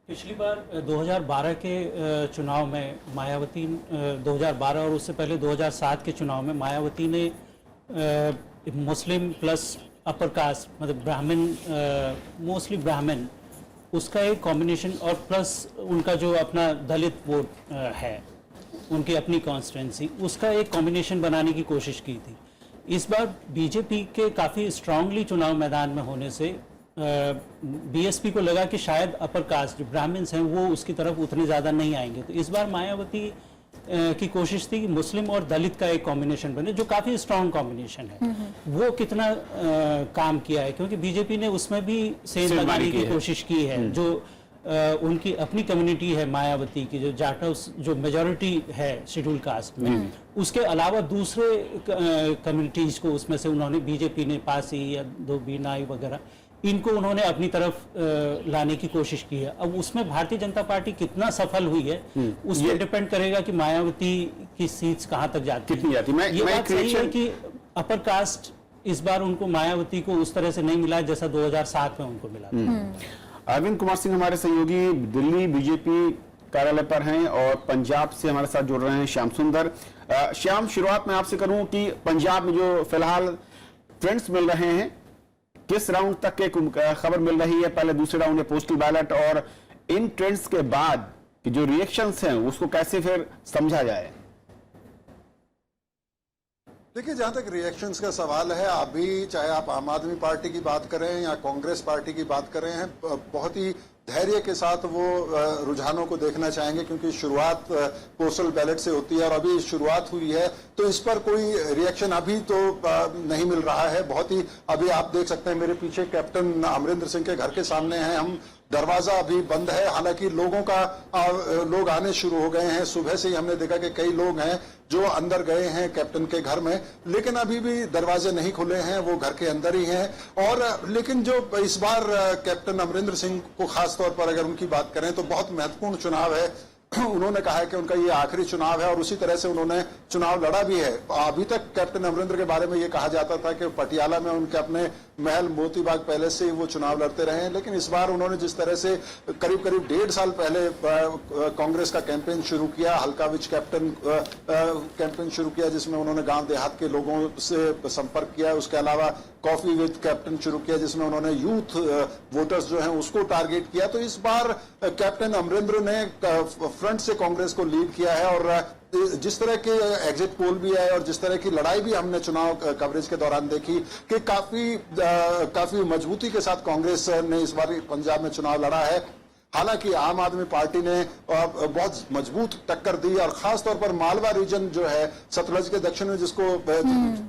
पिछली बार 2012 के चुनाव में मायावती 2012 और उससे पहले 2007 के चुनाव में मायावती ने मुस्लिम प्लस अपर कास्ट मतलब ब्राह्मण मोस्टली ब्राह्मण उसका एक कॉम्बिनेशन और प्लस उनका जो अपना दलित वोट है उनकी अपनी कॉन्स्टिट्यूंसी उसका एक कॉम्बिनेशन बनाने की कोशिश की थी। इस बार बीजेपी के काफ़ी स्ट्रांगली चुनाव मैदान में होने से बीएसपी को लगा कि शायद अपर कास्ट जो ब्राह्मण्स हैं वो उसकी तरफ उतने ज़्यादा नहीं आएंगे। तो इस बार मायावती की कोशिश थी कि मुस्लिम और दलित का एक कॉम्बिनेशन बने जो काफ़ी स्ट्रांग कॉम्बिनेशन है। वो कितना काम किया है क्योंकि बीजेपी ने उसमें भी सेंध लगाने की कोशिश की है। जो उनकी अपनी कम्युनिटी है मायावती की जो जाटव्स जो मेजॉरिटी है शेड्यूल कास्ट में उसके अलावा दूसरे कम्युनिटीज को उसमें से उन्होंने बीजेपी ने पासी या धोबी नाई वगैरह इनको उन्होंने अपनी तरफ लाने की कोशिश की है। अब उसमें भारतीय जनता पार्टी कितना सफल हुई है उस पर डिपेंड करेगा कि मायावती की सीट्स कहां तक जाती है। ये बात सही है कि अपर कास्ट इस बार उनको मायावती को उस तरह से नहीं मिला जैसा 2007 में उनको मिला था। अरविंद कुमार सिंह हमारे सहयोगी दिल्ली बीजेपी कार्यालय पर हैं और पंजाब से हमारे साथ जुड़ रहे हैं श्याम सुंदर। श्याम, शुरुआत में आपसे करूं कि पंजाब में जो फिलहाल ट्रेंड्स मिल रहे हैं किस राउंड तक के खबर मिल रही है, पहले दूसरे राउंड में पोस्टल बैलेट, और इन ट्रेंड्स के बाद कि जो रिएक्शंस हैं उसको कैसे फिर समझा जाए? देखिए, जहां तक रिएक्शंस का सवाल है, अभी चाहे आप आम आदमी पार्टी की बात करें या कांग्रेस पार्टी की बात करें हैं, बहुत ही धैर्य के साथ वो रुझानों को देखना चाहेंगे क्योंकि शुरुआत पोस्टल बैलेट से होती है और अभी शुरुआत हुई है तो इस पर कोई रिएक्शन अभी तो नहीं मिल रहा है। बहुत ही अभी आप देख सकते हैं मेरे पीछे कैप्टन अमरिंदर सिंह के घर के सामने हैं हम, दरवाजा अभी बंद है, हालांकि लोग आने शुरू हो गए हैं। सुबह से ही हमने देखा कि कई लोग हैं जो अंदर गए हैं कैप्टन के घर में, लेकिन अभी भी दरवाजे नहीं खुले हैं, वो घर के अंदर ही हैं। और लेकिन जो इस बार कैप्टन अमरिंदर सिंह को खास तौर पर अगर उनकी बात करें तो बहुत महत्वपूर्ण चुनाव है। उन्होंने कहा है कि उनका ये आखिरी चुनाव है और उसी तरह से उन्होंने चुनाव लड़ा भी है। अभी तक कैप्टन अमरिंदर के बारे में ये कहा जाता था कि पटियाला में उनके अपने महल मोतीबाग पैलेस से वो चुनाव लड़ते रहे हैं। लेकिन इस बार उन्होंने जिस तरह से करीब 1.5 साल पहले कांग्रेस का कैंपेन शुरू किया, हल्का विच कैप्टन कैंपेन शुरू किया, जिसमें उन्होंने गांव देहात के लोगों से संपर्क किया। उसके अलावा कॉफी विद कैप्टन शुरू किया, जिसमें उन्होंने यूथ वोटर्स जो हैं उसको टारगेट किया। तो इस बार कैप्टन अमरिंदर ने फ्रंट से कांग्रेस को लीड किया है और जिस तरह के एग्जिट पोल भी है और जिस तरह की लड़ाई भी हमने चुनाव कवरेज के दौरान देखी कि काफी मजबूती के साथ कांग्रेस ने इस बार पंजाब में चुनाव लड़ा है। हालांकि आम आदमी पार्टी ने बहुत मजबूत टक्कर दी और खास तौर पर मालवा रीजन जो है सतलज के दक्षिण में जिसको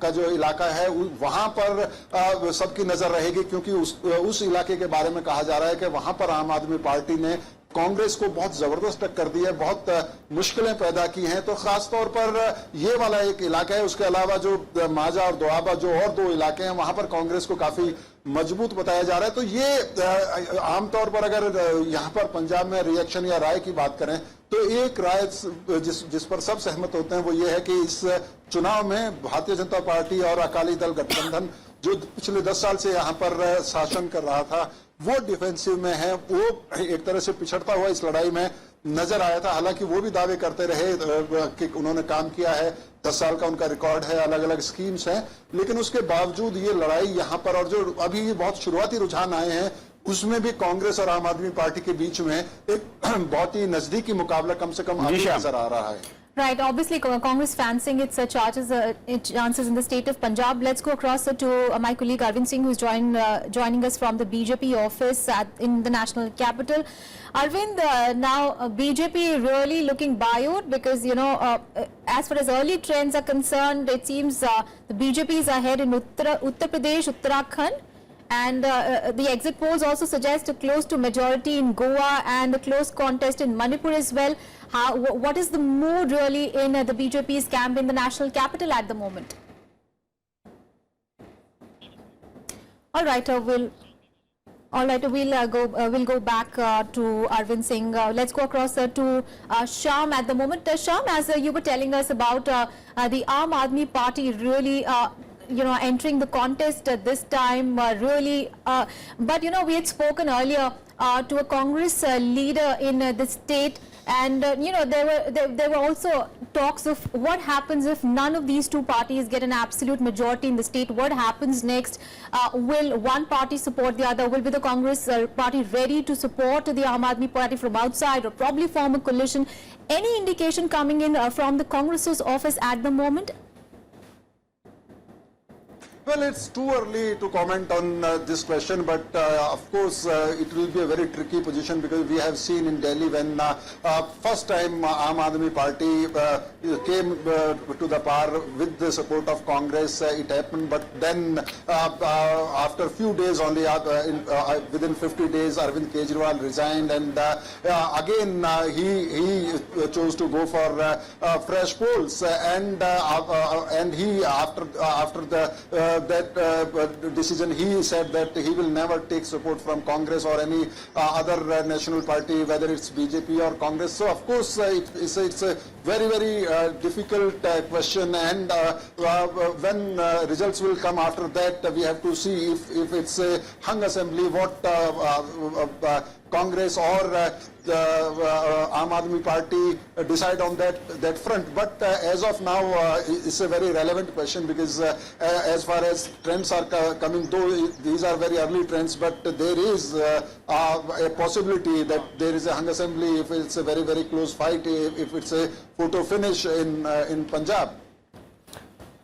का जो इलाका है वहां पर सबकी नजर रहेगी, क्योंकि उस इलाके के बारे में कहा जा रहा है कि वहां पर आम आदमी पार्टी ने कांग्रेस को बहुत जबरदस्त टक्कर दी है, बहुत मुश्किलें पैदा की हैं। तो खास तौर पर ये वाला एक इलाका है। उसके अलावा जो माजा और दोआबा जो और 2 इलाके हैं वहां पर कांग्रेस को काफी मजबूत बताया जा रहा है। तो ये आमतौर पर अगर यहां पर पंजाब में रिएक्शन या राय की बात करें तो एक राय जिस पर सब सहमत होते हैं वो ये है कि इस चुनाव में भारतीय जनता पार्टी और अकाली दल गठबंधन जो पिछले 10 साल से यहां पर शासन कर रहा था वो डिफेंसिव में है, वो एक तरह से पिछड़ता हुआ इस लड़ाई में नजर आया था। हालांकि वो भी दावे करते रहे कि उन्होंने काम किया है, 10 साल का उनका रिकॉर्ड है, अलग अलग स्कीम्स हैं, लेकिन उसके बावजूद ये लड़ाई यहां पर और जो अभी बहुत शुरुआती रुझान आए हैं उसमें भी कांग्रेस और आम आदमी पार्टी के बीच में एक बहुत ही नजदीकी मुकाबला कम से कम अभी नजर आ रहा है। Right, obviously Congress fancying its chances in the state of Punjab. Let's go across to my colleague Arvind Singh, who's joining us from the BJP office in the national capital. Arvind, now BJP really looking buoyant because, you know, as far as early trends are concerned, it seems the BJP is ahead in Uttar Pradesh, Uttarakhand. And the exit polls also suggest a close to majority in Goa and a close contest in Manipur as well. What is the mood really in the BJP's camp in the national capital at the moment? All right, we'll go back to Arvind Singh. Let's go across to Sham at the moment. Sham, as you were telling us about the Aam Aadmi Party really entering the contest this time, but we had spoken earlier to a Congress leader in the state, and there were also talks of what happens if none of these two parties get an absolute majority in the state. What happens next? Will one party support the other? Will be the Congress party ready to support the Aam Aadmi Party from outside, or probably form a coalition? Any indication coming in from the Congress's office at the moment? Well, it's too early to comment on this question, but of course it will be a very tricky position because we have seen in Delhi when first time Aam Aadmi Party came to the power with the support of Congress, it happened, but then after a few days only, within 50 days, Arvind Kejriwal resigned, and again he chose to go for fresh polls, and he after that decision, he said that he will never take support from Congress or any other national party, whether it's BJP or Congress. So of course it's a very, very difficult question, and when results will come after that, we have to see if it's a hung assembly, what Congress or Aam Aadmi Party decide on that front. But as of now, it's a very relevant question because as far as trends are coming, though these are very early trends, but there is a possibility that there is a hung assembly if it's a very, very close fight, if it's a photo finish in Punjab.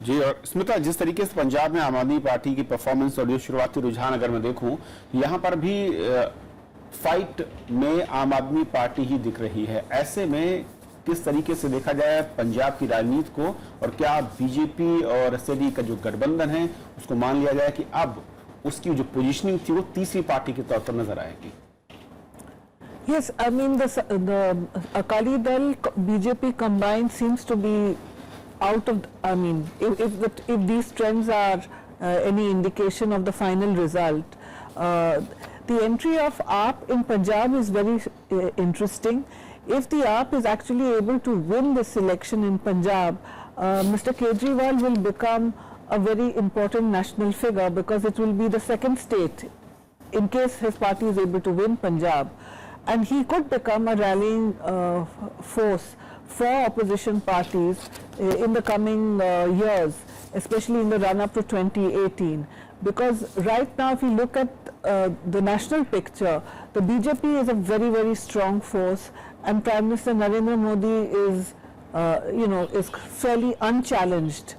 जी, और स्मिता, जिस तरीके से पंजाब में आम आदमी party की performance और ये शुरुआती रुझान अगर मैं देखूं, यहाँ पर भी फाइट में आम आदमी पार्टी ही दिख रही है। ऐसे में किस तरीके से देखा जाए पंजाब की राजनीति को, और क्या बीजेपी और एसएडी का जो गठबंधन है उसको मान लिया जाए कि अब उसकी जो पोजीशनिंग थी वो तीसरी पार्टी के तौर पर नजर आएगी? Yes, I mean the Akali Dal BJP combined seems to be out of. I mean, if these trends are any indication of the final result, the entry of AAP in Punjab is very interesting. If the AAP is actually able to win this election in Punjab, Mr. Kejriwal will become a very important national figure, because it will be the second state in case his party is able to win Punjab, and he could become a rallying force for opposition parties in the coming years, especially in the run-up to 2018. Because right now, if you look at the national picture, the BJP is a very, very strong force, and Prime Minister Narendra Modi is, is fairly unchallenged.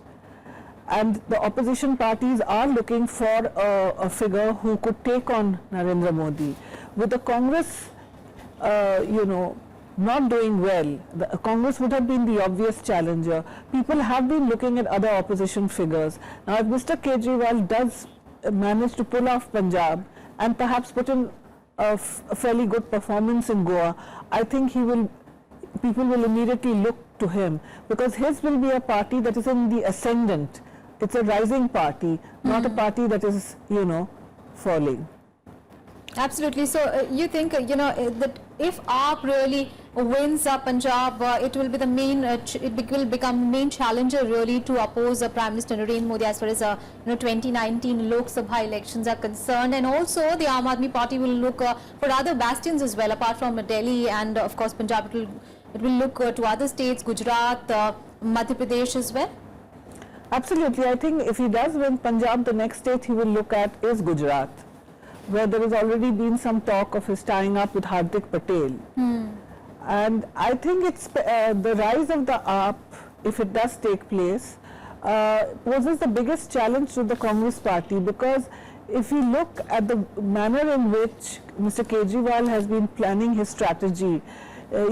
And the opposition parties are looking for a figure who could take on Narendra Modi. With the Congress, not doing well, the Congress would have been the obvious challenger. People have been looking at other opposition figures. Now, if Mr. Kejriwal does manage to pull off Punjab and perhaps put in a fairly good performance in Goa, I think people will immediately look to him, because his will be a party that is in the ascendant. It's a rising party, not a party that is, falling. Absolutely. So you think, that if AAP really wins Punjab, it will be the main, it will become main challenger really to oppose Prime Minister Narendra Modi as far as 2019 Lok Sabha elections are concerned, and also the Aam Aadmi Party will look for other bastions as well, apart from Delhi and of course Punjab. It will look to other states, Gujarat, Madhya Pradesh as well. Absolutely. I think if he does win Punjab, the next state he will look at is Gujarat, where there has already been some talk of his tying up with Hardik Patel. And I think it's the rise of the AAP, if it does take place, poses the biggest challenge to the Congress party, because if you look at the manner in which Mr. Kejriwal has been planning his strategy,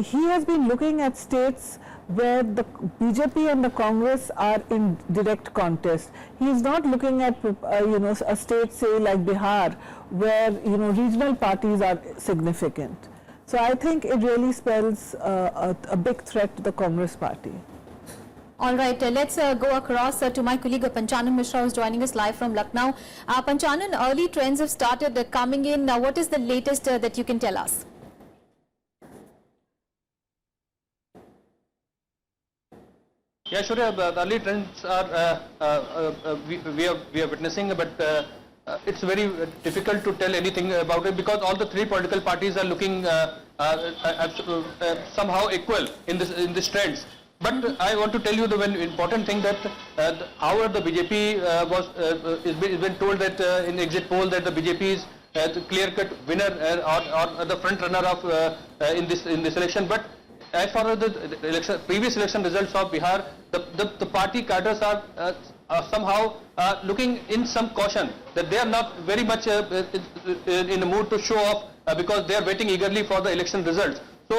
he has been looking at states where the BJP and the Congress are in direct contest. He is not looking at, a state, say, like Bihar, where, regional parties are significant. So I think it really spells a big threat to the Congress party. All right, let's go across to my colleague Panchanan Mishra, who is joining us live from Lucknow. Panchanan, early trends have started coming in. Now, what is the latest that you can tell us? Yeah, sure. The early trends are we are witnessing, but it's very difficult to tell anything about it, because all the three political parties are looking somehow equal in this trends. But I want to tell you the one important thing, that however the BJP is been told that in exit poll that the BJP is the clear-cut winner or the front runner of in this election. But as far as the previous election results of Bihar, the party cadres are somehow looking in some caution, that they are not very much in the mood to show off, because they are waiting eagerly for the election results. So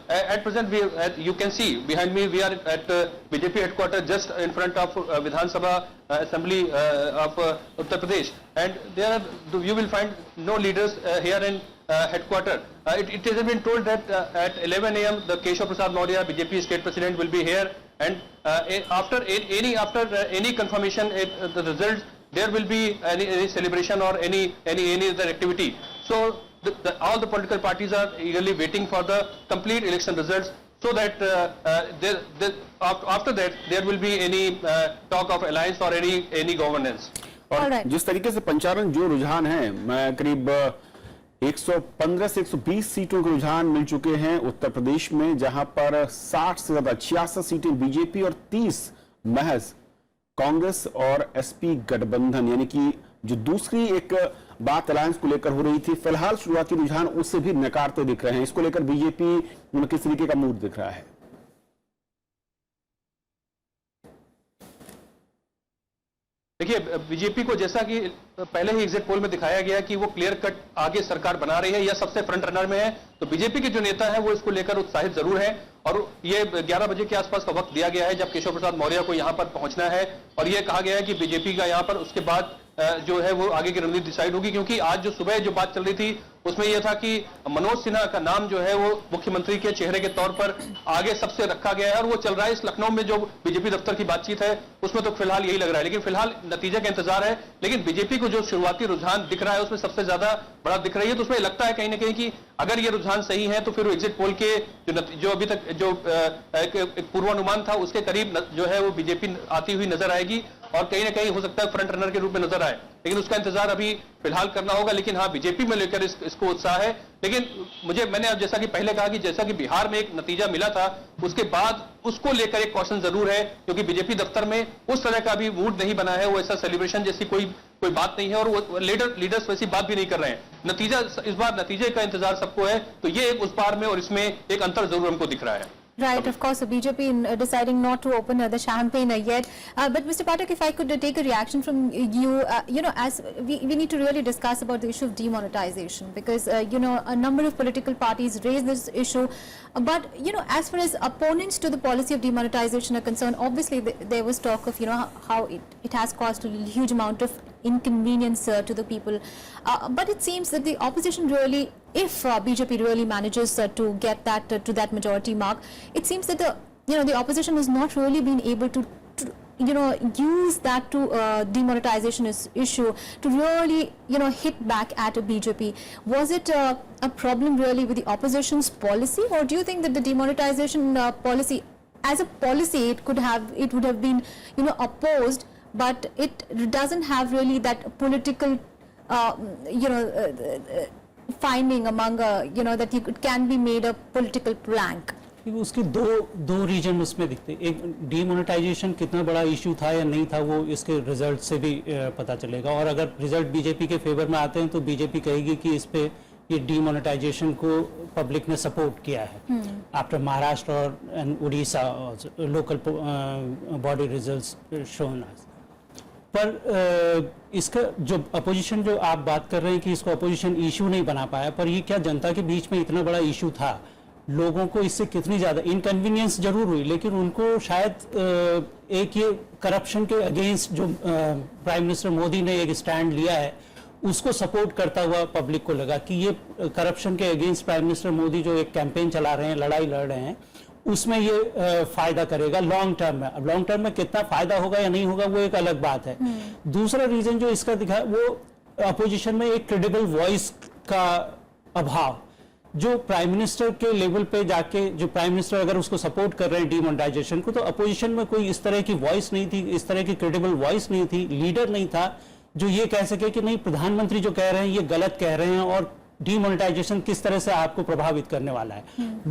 at present, you can see behind me, we are at BJP headquarters, just in front of Vidhan Sabha Assembly of Uttar Pradesh, and there you will find no leaders here in headquarters. It has been told that at 11 a.m. the Keshav Prasad Maurya, BJP state president, will be here, and after any confirmation the results, there will be any celebration or any other activity. So all the political parties are eagerly waiting for the complete election results, so that after that there will be any talk of alliance or any governance. और जिस तरीके से पंचारण जो रुझान है, मैं करीब 115 से 120 सीटों के रुझान मिल चुके हैं उत्तर प्रदेश में, जहां पर 60 से ज्यादा 66 सीटें बीजेपी और 30 महज कांग्रेस और एसपी गठबंधन, यानी कि जो दूसरी एक बात अलायंस को लेकर हो रही थी, फिलहाल शुरुआती रुझान उससे भी नकारते दिख रहे हैं। इसको लेकर बीजेपी किस तरीके का मूड दिख रहा है? देखिए, बीजेपी को जैसा कि पहले ही एग्जिट पोल में दिखाया गया कि वो क्लियर कट आगे सरकार बना रही है या सबसे फ्रंट रनर में है, तो बीजेपी के जो नेता है वो इसको लेकर उत्साहित जरूर है। और ये 11 बजे के आसपास का वक्त दिया गया है जब केशव प्रसाद मौर्य को यहां पर पहुंचना है, और ये कहा गया है कि बीजेपी का यहां पर उसके बाद जो है वो आगे की रणनीति डिसाइड होगी। क्योंकि आज जो सुबह जो बात चल रही थी उसमें यह था कि मनोज सिन्हा का नाम जो है वो मुख्यमंत्री के चेहरे के तौर पर आगे सबसे रखा गया है, और वो चल रहा है इस लखनऊ में जो बीजेपी दफ्तर की बातचीत है उसमें तो फिलहाल यही लग रहा है। लेकिन फिलहाल नतीजे का इंतजार है। लेकिन बीजेपी को जो शुरुआती रुझान दिख रहा है उसमें सबसे ज्यादा बड़ा दिख रही है, तो उसमें लगता है कहीं ना कहीं कि अगर ये रुझान सही है तो फिर एग्जिट पोल के जो अभी तक जो एक पूर्वानुमान था उसके करीब जो है वो बीजेपी आती हुई नजर आएगी। और कहीं ना कहीं हो सकता है फ्रंट रनर के रूप में नजर आए, लेकिन उसका इंतजार अभी फिलहाल करना होगा। लेकिन हाँ, बीजेपी में लेकर इसको उत्साह है। लेकिन मैंने अब जैसा कि पहले कहा कि जैसा कि बिहार में एक नतीजा मिला था, उसके बाद उसको लेकर एक कॉशन जरूर है, क्योंकि बीजेपी दफ्तर में उस तरह का भी मूड नहीं बना है, वो ऐसा सेलिब्रेशन जैसी कोई बात नहीं है, और वो लीडर्स वैसी बात भी नहीं कर रहे हैं। नतीजा, इस बार नतीजे का इंतजार सबको है, तो ये एक उस बार में और इसमें एक अंतर जरूर हमको दिख रहा है। Right, of course, BJP deciding not to open the champagne yet. But Mr. Pathak, if I could take a reaction from you, as we need to really discuss about the issue of demonetization, because, a number of political parties raise this issue. But, as far as opponents to the policy of demonetization are concerned, obviously there was talk of, how it has caused a huge amount of inconvenience to the people. But it seems that the opposition really, if BJP really manages to get that to that majority mark, it seems that the opposition has not really been able to use that to demonetization issue to really hit back at a BJP. Was it a problem really with the opposition's policy, or do you think that the demonetization policy, as a policy, it would have been opposed, but it doesn't have really that political finding among that it can be made a political plank? उसके दो reason उसमें दिखते। एक, demonetisation कितना बड़ा issue था या नहीं था, वो इसके रिजल्ट से भी पता चलेगा। और अगर रिजल्ट बीजेपी के फेवर में आते हैं तो बीजेपी कहेगी कि इस पे ये डीमोनेटाइजेशन को पब्लिक ने सपोर्ट किया है। आफ्टर महाराष्ट्र और Orissa local body results shown. पर इसका जो अपोजिशन, जो आप बात कर रहे हैं कि इसको अपोजिशन इशू नहीं बना पाया, पर ये क्या जनता के बीच में इतना बड़ा इशू था? लोगों को इससे कितनी ज़्यादा इनकन्वीनियंस जरूर हुई, लेकिन उनको शायद एक ये करप्शन के अगेंस्ट जो प्राइम मिनिस्टर मोदी ने एक स्टैंड लिया है, उसको सपोर्ट करता हुआ पब्लिक को लगा कि ये करप्शन के अगेंस्ट प्राइम मिनिस्टर मोदी जो एक कैंपेन चला रहे हैं, लड़ाई लड़ रहे हैं, उसमें ये फायदा करेगा लॉन्ग टर्म में। अब लॉन्ग टर्म में कितना फायदा होगा या नहीं होगा वो एक अलग बात है। दूसरा रीजन जो इसका दिखा, वो अपोजिशन में एक क्रेडिबल वॉइस का अभाव। जो प्राइम मिनिस्टर के लेवल पे जाके, जो प्राइम मिनिस्टर अगर उसको सपोर्ट कर रहे हैं डीमोनेटाइजेशन को, तो अपोजिशन में कोई इस तरह की वॉइस नहीं थी, इस तरह की क्रेडिबल वॉइस नहीं थी, लीडर नहीं था जो ये कह सके कि नहीं, प्रधानमंत्री जो कह रहे हैं ये गलत कह रहे हैं और डीमोनेटाइजेशन किस तरह से आपको प्रभावित करने वाला है।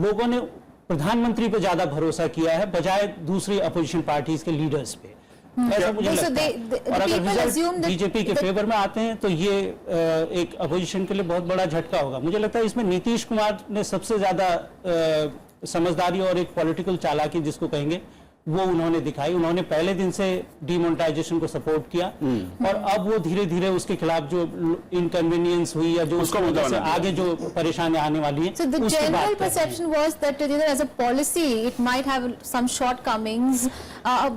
लोगों ने प्रधानमंत्री पे ज्यादा भरोसा किया है बजाय दूसरी अपोजिशन पार्टीज के लीडर्स पे, ऐसा मुझे लगता है। और अगर रिजल्ट बीजेपी के फेवर में आते हैं तो ये एक अपोजिशन के लिए बहुत बड़ा झटका होगा। मुझे लगता है इसमें नीतीश कुमार ने सबसे ज्यादा समझदारी और एक पॉलिटिकल चालाकी जिसको कहेंगे वो उन्होंने दिखाई। उन्होंने पहले दिन से डीमोनेटाइजेशन को सपोर्ट किया और अब वो धीरे धीरे उसके खिलाफ जो इनकन्वीनियंस हुई या जो उसको वजह से आगे जो परेशानियां आने वाली है। So the general perception was that as a policy it might have some shortcomings,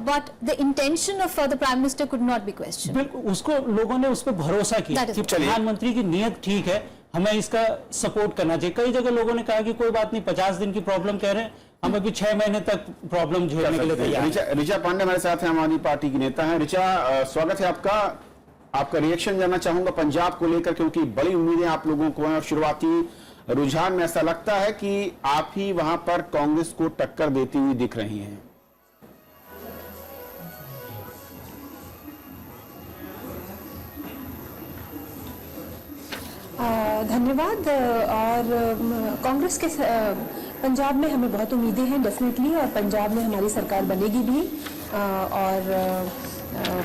but the intention of the prime minister could not be questioned. बिल्कुल, उसको लोगों ने उस पर भरोसा किया कि प्रधानमंत्री की नीयत ठीक है, हमें इसका सपोर्ट करना चाहिए। कई जगह लोगों ने कहा कि कोई बात नहीं, 50 दिन की प्रॉब्लम कह रहे हैं, हम अभी 6 महीने तक प्रॉब्लम झेलने के लिए तैयार हैं। ऋचा पांडे हमारे साथ हैं, आम आदमी पार्टी की नेता हैं। ऋचा, स्वागत है आपका रिएक्शन जानना चाहूंगा पंजाब को लेकर, क्योंकि बड़ी उम्मीदें आप लोगों को हैं और शुरुआती रुझान में ऐसा लगता है कि आप ही वहां पर कांग्रेस को टक्कर देती हुई दिख रही हैं। धन्यवाद। और कांग्रेस के पंजाब में हमें बहुत उम्मीदें हैं डेफिनेटली, और पंजाब में हमारी सरकार बनेगी भी और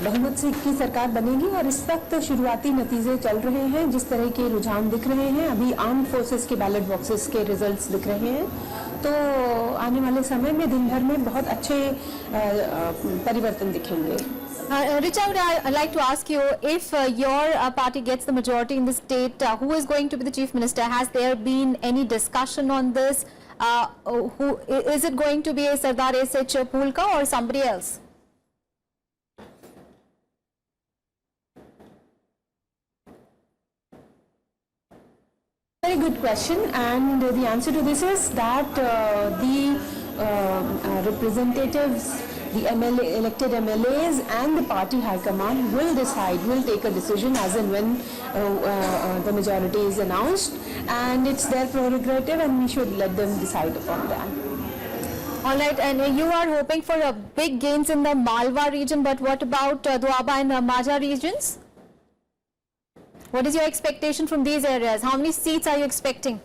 बहुमत से की सरकार बनेगी। और इस वक्त शुरुआती नतीजे चल रहे हैं, जिस तरह के रुझान दिख रहे हैं, अभी आर्म्ड फोर्सेस के बैलेट बॉक्सेस के रिजल्ट्स दिख रहे हैं, तो आने वाले समय में दिन भर में बहुत अच्छे परिवर्तन दिखेंगे। Richa, I'd like to ask you, if your party gets the majority in the state, who is going to be the chief minister? Has there been any discussion on this? Is it going to be Sardar S.H. Pulka or somebody else? Very good question, and the answer to this is that the representatives, the elected MLAs and the party high command will decide, will take a decision as and when the majority is announced, and it's their prerogative and we should let them decide upon that. All right, and you are hoping for a big gains in the Malwa region, but what about Doaba and Majha regions? What is your expectation from these areas? How many seats are you expecting?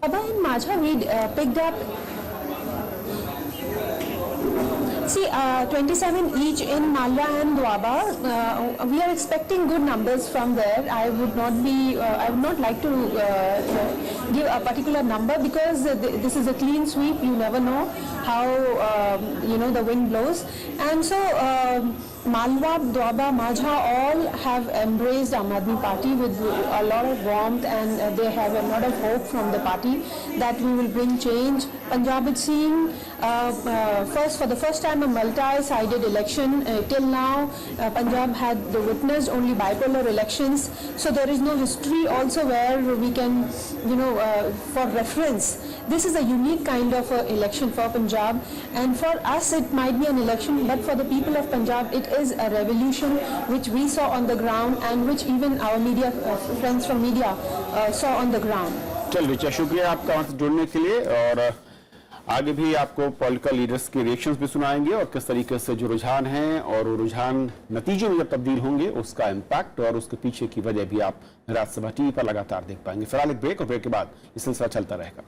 Doaba and Majha, we picked up 27 each in Malwa and Doaba. We are expecting good numbers from there. I would not like to give a particular number because this is a clean sweep. You never know how the wind blows, and so Malwa, Doaba, Majha all have embraced Aam Aadmi Party with a lot of warmth, and they have a lot of hope from the party that we will bring change. Punjab is seeing for the first time a multi-sided election. Till now, Punjab had witnessed only bipolar elections, so there is no history also where we can, for reference. This is a unique kind of election for Punjab, and for us it might be an election, but for the people of Punjab it is a revolution which we saw on the ground and which even our media friends from media saw on the ground. चल रिचा, शुक्रिया आपका हमसे जुड़ने के लिए, और आगे भी आपको पॉलिटिकल लीडर्स के रिएक्शंस भी सुनाएंगे और किस तरीके से जो रुझान हैं और वो रुझान नतीजे में जब तब्दील होंगे उसका इम्पैक्ट और उसके पीछे की वजह भी आप राज्यसभा टीवी पर लगातार देख पाएंगे। फिलहाल एक ब्रेक, और ब्रेक के बाद ये सिलसिला चलता रहेगा।